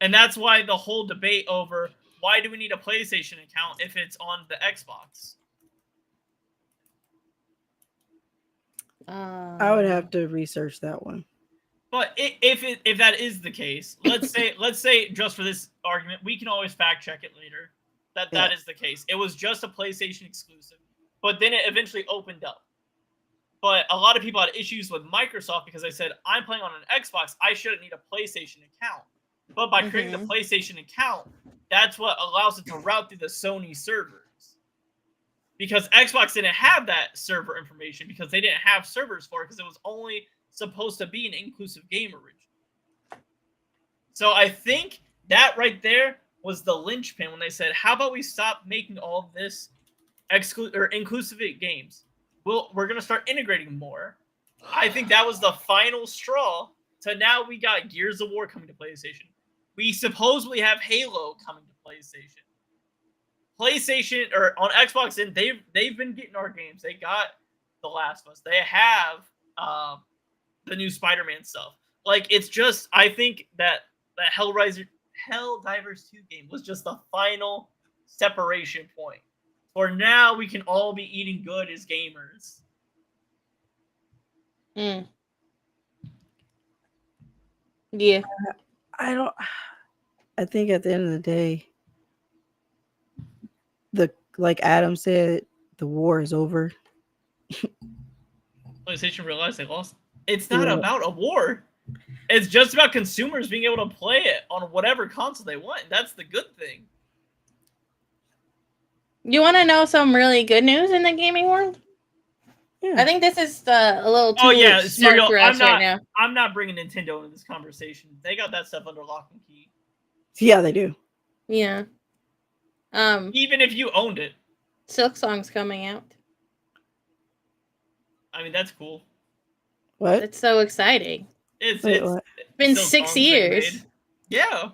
Speaker 1: And that's why the whole debate over why do we need a PlayStation account if it's on the Xbox?
Speaker 2: I would have to research that one.
Speaker 1: But if that is the case, let's say just for this argument, we can always fact check it later. That is the case. It was just a PlayStation exclusive, but then it eventually opened up. But a lot of people had issues with Microsoft because they said, I'm playing on an Xbox, I shouldn't need a PlayStation account. But by creating the PlayStation account, that's what allows it to route through the Sony servers. Because Xbox didn't have that server information because they didn't have servers for it because it was only supposed to be an inclusive game originally. So I think that right there was the linchpin when they said, how about we stop making all this inclusive games? We're going to start integrating more. I think that was the final straw to now we got Gears of War coming to PlayStation. We supposedly have Halo coming to PlayStation. PlayStation or on Xbox, and they've been getting our games. They got The Last of Us. They have the new Spider-Man stuff. Like, it's just, I think that Helldivers 2 game was just the final separation point. For now, we can all be eating good as gamers.
Speaker 3: Yeah.
Speaker 2: I think at the end of the day, like Adam said, the war is over.
Speaker 1: PlayStation realized they lost. It's not about a war. It's just about consumers being able to play it on whatever console they want. That's the good thing.
Speaker 3: You want to know some really good news in the gaming world?
Speaker 2: Yeah.
Speaker 3: I think this is a little too smart
Speaker 1: Serial.
Speaker 3: for us right now.
Speaker 1: I'm not bringing Nintendo into this conversation. They got that stuff under lock and key.
Speaker 2: Yeah, they do.
Speaker 3: Yeah.
Speaker 1: Even if you owned it.
Speaker 3: Silk Song's coming out.
Speaker 1: I mean, that's cool.
Speaker 2: What?
Speaker 3: It's so exciting.
Speaker 1: It's
Speaker 3: been 6 years.
Speaker 1: Yeah.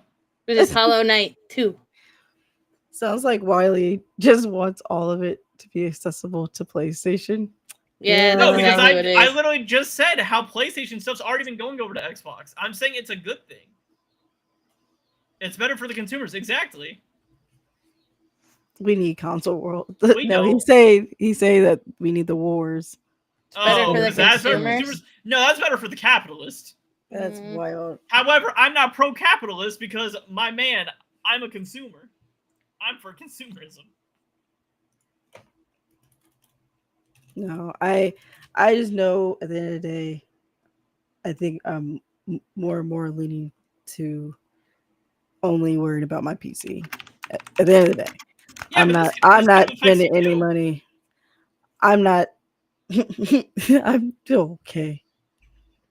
Speaker 3: It is Hollow Knight 2.
Speaker 2: Sounds like Wiley just wants all of it to be accessible to PlayStation.
Speaker 3: Yeah,
Speaker 1: No,
Speaker 3: that's
Speaker 1: because
Speaker 3: exactly what it
Speaker 1: I
Speaker 3: is.
Speaker 1: literally just said how PlayStation stuff's already been going over to Xbox. I'm saying it's a good thing. It's better for the consumers. Exactly.
Speaker 2: We need console world.
Speaker 1: We
Speaker 2: No,
Speaker 1: don't.
Speaker 2: he say that we need the wars.
Speaker 3: better for the
Speaker 1: is that better for
Speaker 3: consumers?
Speaker 1: consumers? No, that's better for the capitalist.
Speaker 2: That's wild.
Speaker 1: However, I'm not pro-capitalist because, my man, I'm a consumer. I'm for consumerism.
Speaker 2: No, I just know at the end of the day, I think I'm more and more leaning to only worrying about my PC. At the end of the day,
Speaker 1: Yeah,
Speaker 2: I'm
Speaker 1: but
Speaker 2: not.
Speaker 1: this
Speaker 2: I'm
Speaker 1: kind
Speaker 2: not
Speaker 1: of affects
Speaker 2: spending
Speaker 1: you
Speaker 2: any
Speaker 1: too.
Speaker 2: money. I'm not. I'm still okay.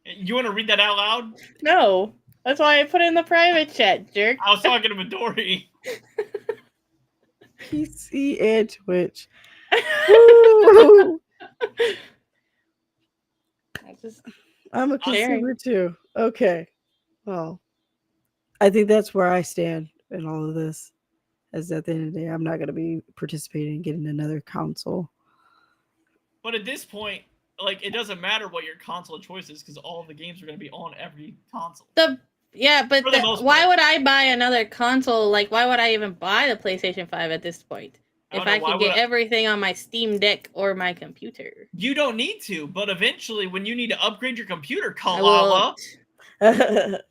Speaker 1: You want to read that out loud?
Speaker 3: No, that's why I put it in the private chat, jerk.
Speaker 1: I was talking to Midori.
Speaker 2: PC and Twitch. Woo! I'm a consumer too. Okay. Well, I think that's where I stand in all of this. As at the end of the day, I'm not going to be participating in getting another console.
Speaker 1: But at this point, like, it doesn't matter what your console choice is because all the games are going to be on every console.
Speaker 3: Why would I buy another console? Like, why would I even buy the PlayStation 5 at this point? If I could get everything on my Steam Deck or my computer.
Speaker 1: You don't need to, but eventually when you need to upgrade your computer, Kalala.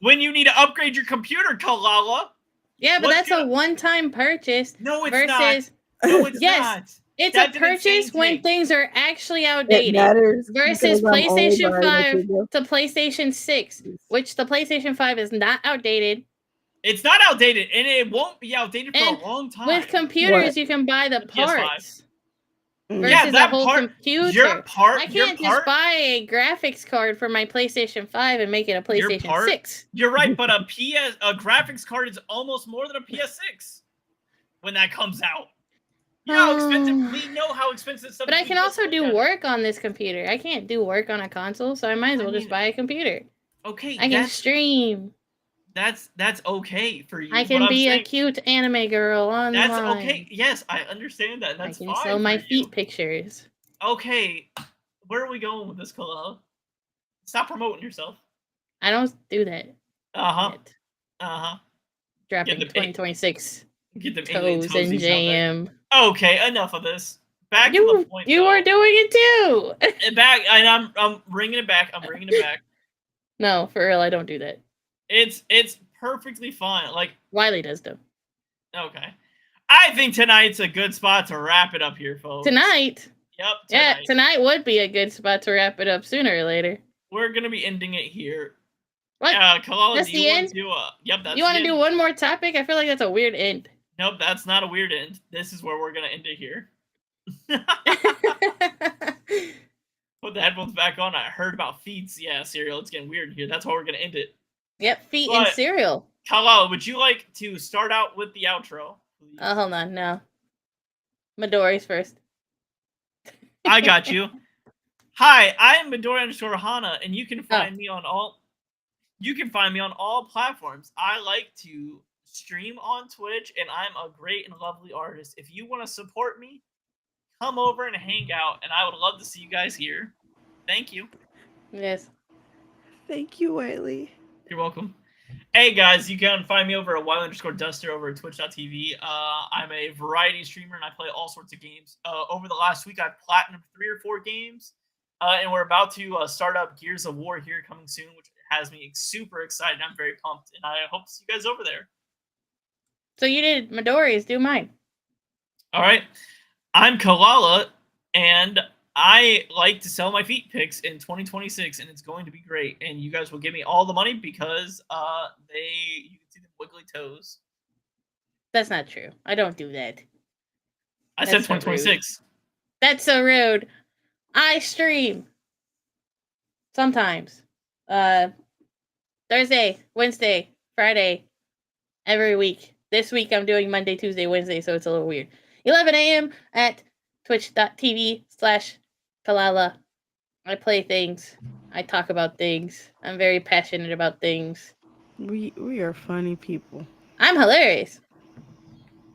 Speaker 1: When you need to upgrade your computer, Kalala.
Speaker 3: Yeah, but that's a one-time purchase.
Speaker 1: No, it's not. No, it's not.
Speaker 3: It's a purchase when things are actually outdated.
Speaker 2: It matters
Speaker 3: versus PlayStation 5 to PlayStation 6, which the PlayStation 5 is not outdated.
Speaker 1: It's not outdated, and it won't be outdated for a long time.
Speaker 3: With computers, you can buy the parts. Versus a whole computer. I can't just buy a graphics card for my PlayStation 5 and make it a PlayStation 6.
Speaker 1: You're right, but a graphics card is almost more than a PS6 when that comes out. You know how expensive. We know how expensive stuff.
Speaker 3: But I can also do work on this computer. I can't do work on a console, so I might as well just buy a computer.
Speaker 1: Okay,
Speaker 3: I can stream.
Speaker 1: That's okay for you.
Speaker 3: I can be a cute anime girl online.
Speaker 1: That's okay. Yes, I understand that. That's fine. I can
Speaker 3: sell my feet pictures.
Speaker 1: Okay, where are we going with this, Kalala? Stop promoting yourself.
Speaker 3: I don't do that. Dropping 2026.
Speaker 1: Get them
Speaker 3: toes and jam.
Speaker 1: Okay, enough of this. Back to the point.
Speaker 3: You are doing it too.
Speaker 1: Back, and I'm bringing it back. I'm bringing it back.
Speaker 3: No, for real, I don't do that.
Speaker 1: It's perfectly fine. Like
Speaker 3: Wiley does though.
Speaker 1: Okay, I think tonight's a good spot to wrap it up here, folks.
Speaker 3: Tonight.
Speaker 1: Yep.
Speaker 3: Yeah, tonight would be a good spot to wrap it up sooner or later.
Speaker 1: We're gonna be ending it here.
Speaker 3: What?
Speaker 1: Kalala,
Speaker 3: that's the end.
Speaker 1: Yep, that's.
Speaker 3: You want to do one more topic? I feel like that's a weird end.
Speaker 1: Nope, that's not a weird end. This is where we're gonna end it here. Put the headphones back on. I heard about feeds. Yeah, cereal. It's getting weird here. That's why we're gonna end it.
Speaker 3: Yep, feet and cereal.
Speaker 1: Kalala, would you like to start out with the outro?
Speaker 3: Please? Oh, hold on. No. Midori's first.
Speaker 1: I got you. Hi, I am Midori_Hana, and you can find me on all. You can find me on all platforms. I like to stream on Twitch, and I'm a great and lovely artist. If you want to support me, come over and hang out, and I would love to see you guys here. Thank you.
Speaker 3: Yes.
Speaker 2: Thank you, Wiley.
Speaker 1: You're welcome. Hey guys, you can find me over at Wiley_Duster over at twitch.tv. I'm a variety streamer and I play all sorts of games. Over the last week, I've platinumed 3 or 4 games, and we're about to start up Gears of War here coming soon, which has me super excited. I'm very pumped, and I hope to see you guys over there.
Speaker 3: So you did Midori's, do mine.
Speaker 1: All right. I'm Kalala, and I like to sell my feet pics in 2026, and it's going to be great. And you guys will give me all the money because you can see the wiggly toes.
Speaker 3: That's not true. I don't do that.
Speaker 1: I said 2026.
Speaker 3: That's so rude. I stream sometimes. Thursday, Wednesday, Friday, every week. This week I'm doing Monday, Tuesday, Wednesday, so it's a little weird. 11 a.m. at twitch.tv/Kalala. I play things. I talk about things. I'm very passionate about things.
Speaker 2: We are funny people.
Speaker 3: I'm hilarious.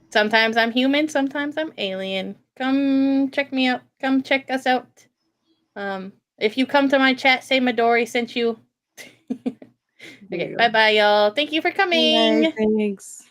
Speaker 3: Sometimes I'm human, sometimes I'm alien. Come check me out. Come check us out. If you come to my chat, say Midori sent you. Okay, bye-bye, y'all. Thank you for coming.
Speaker 2: Thanks.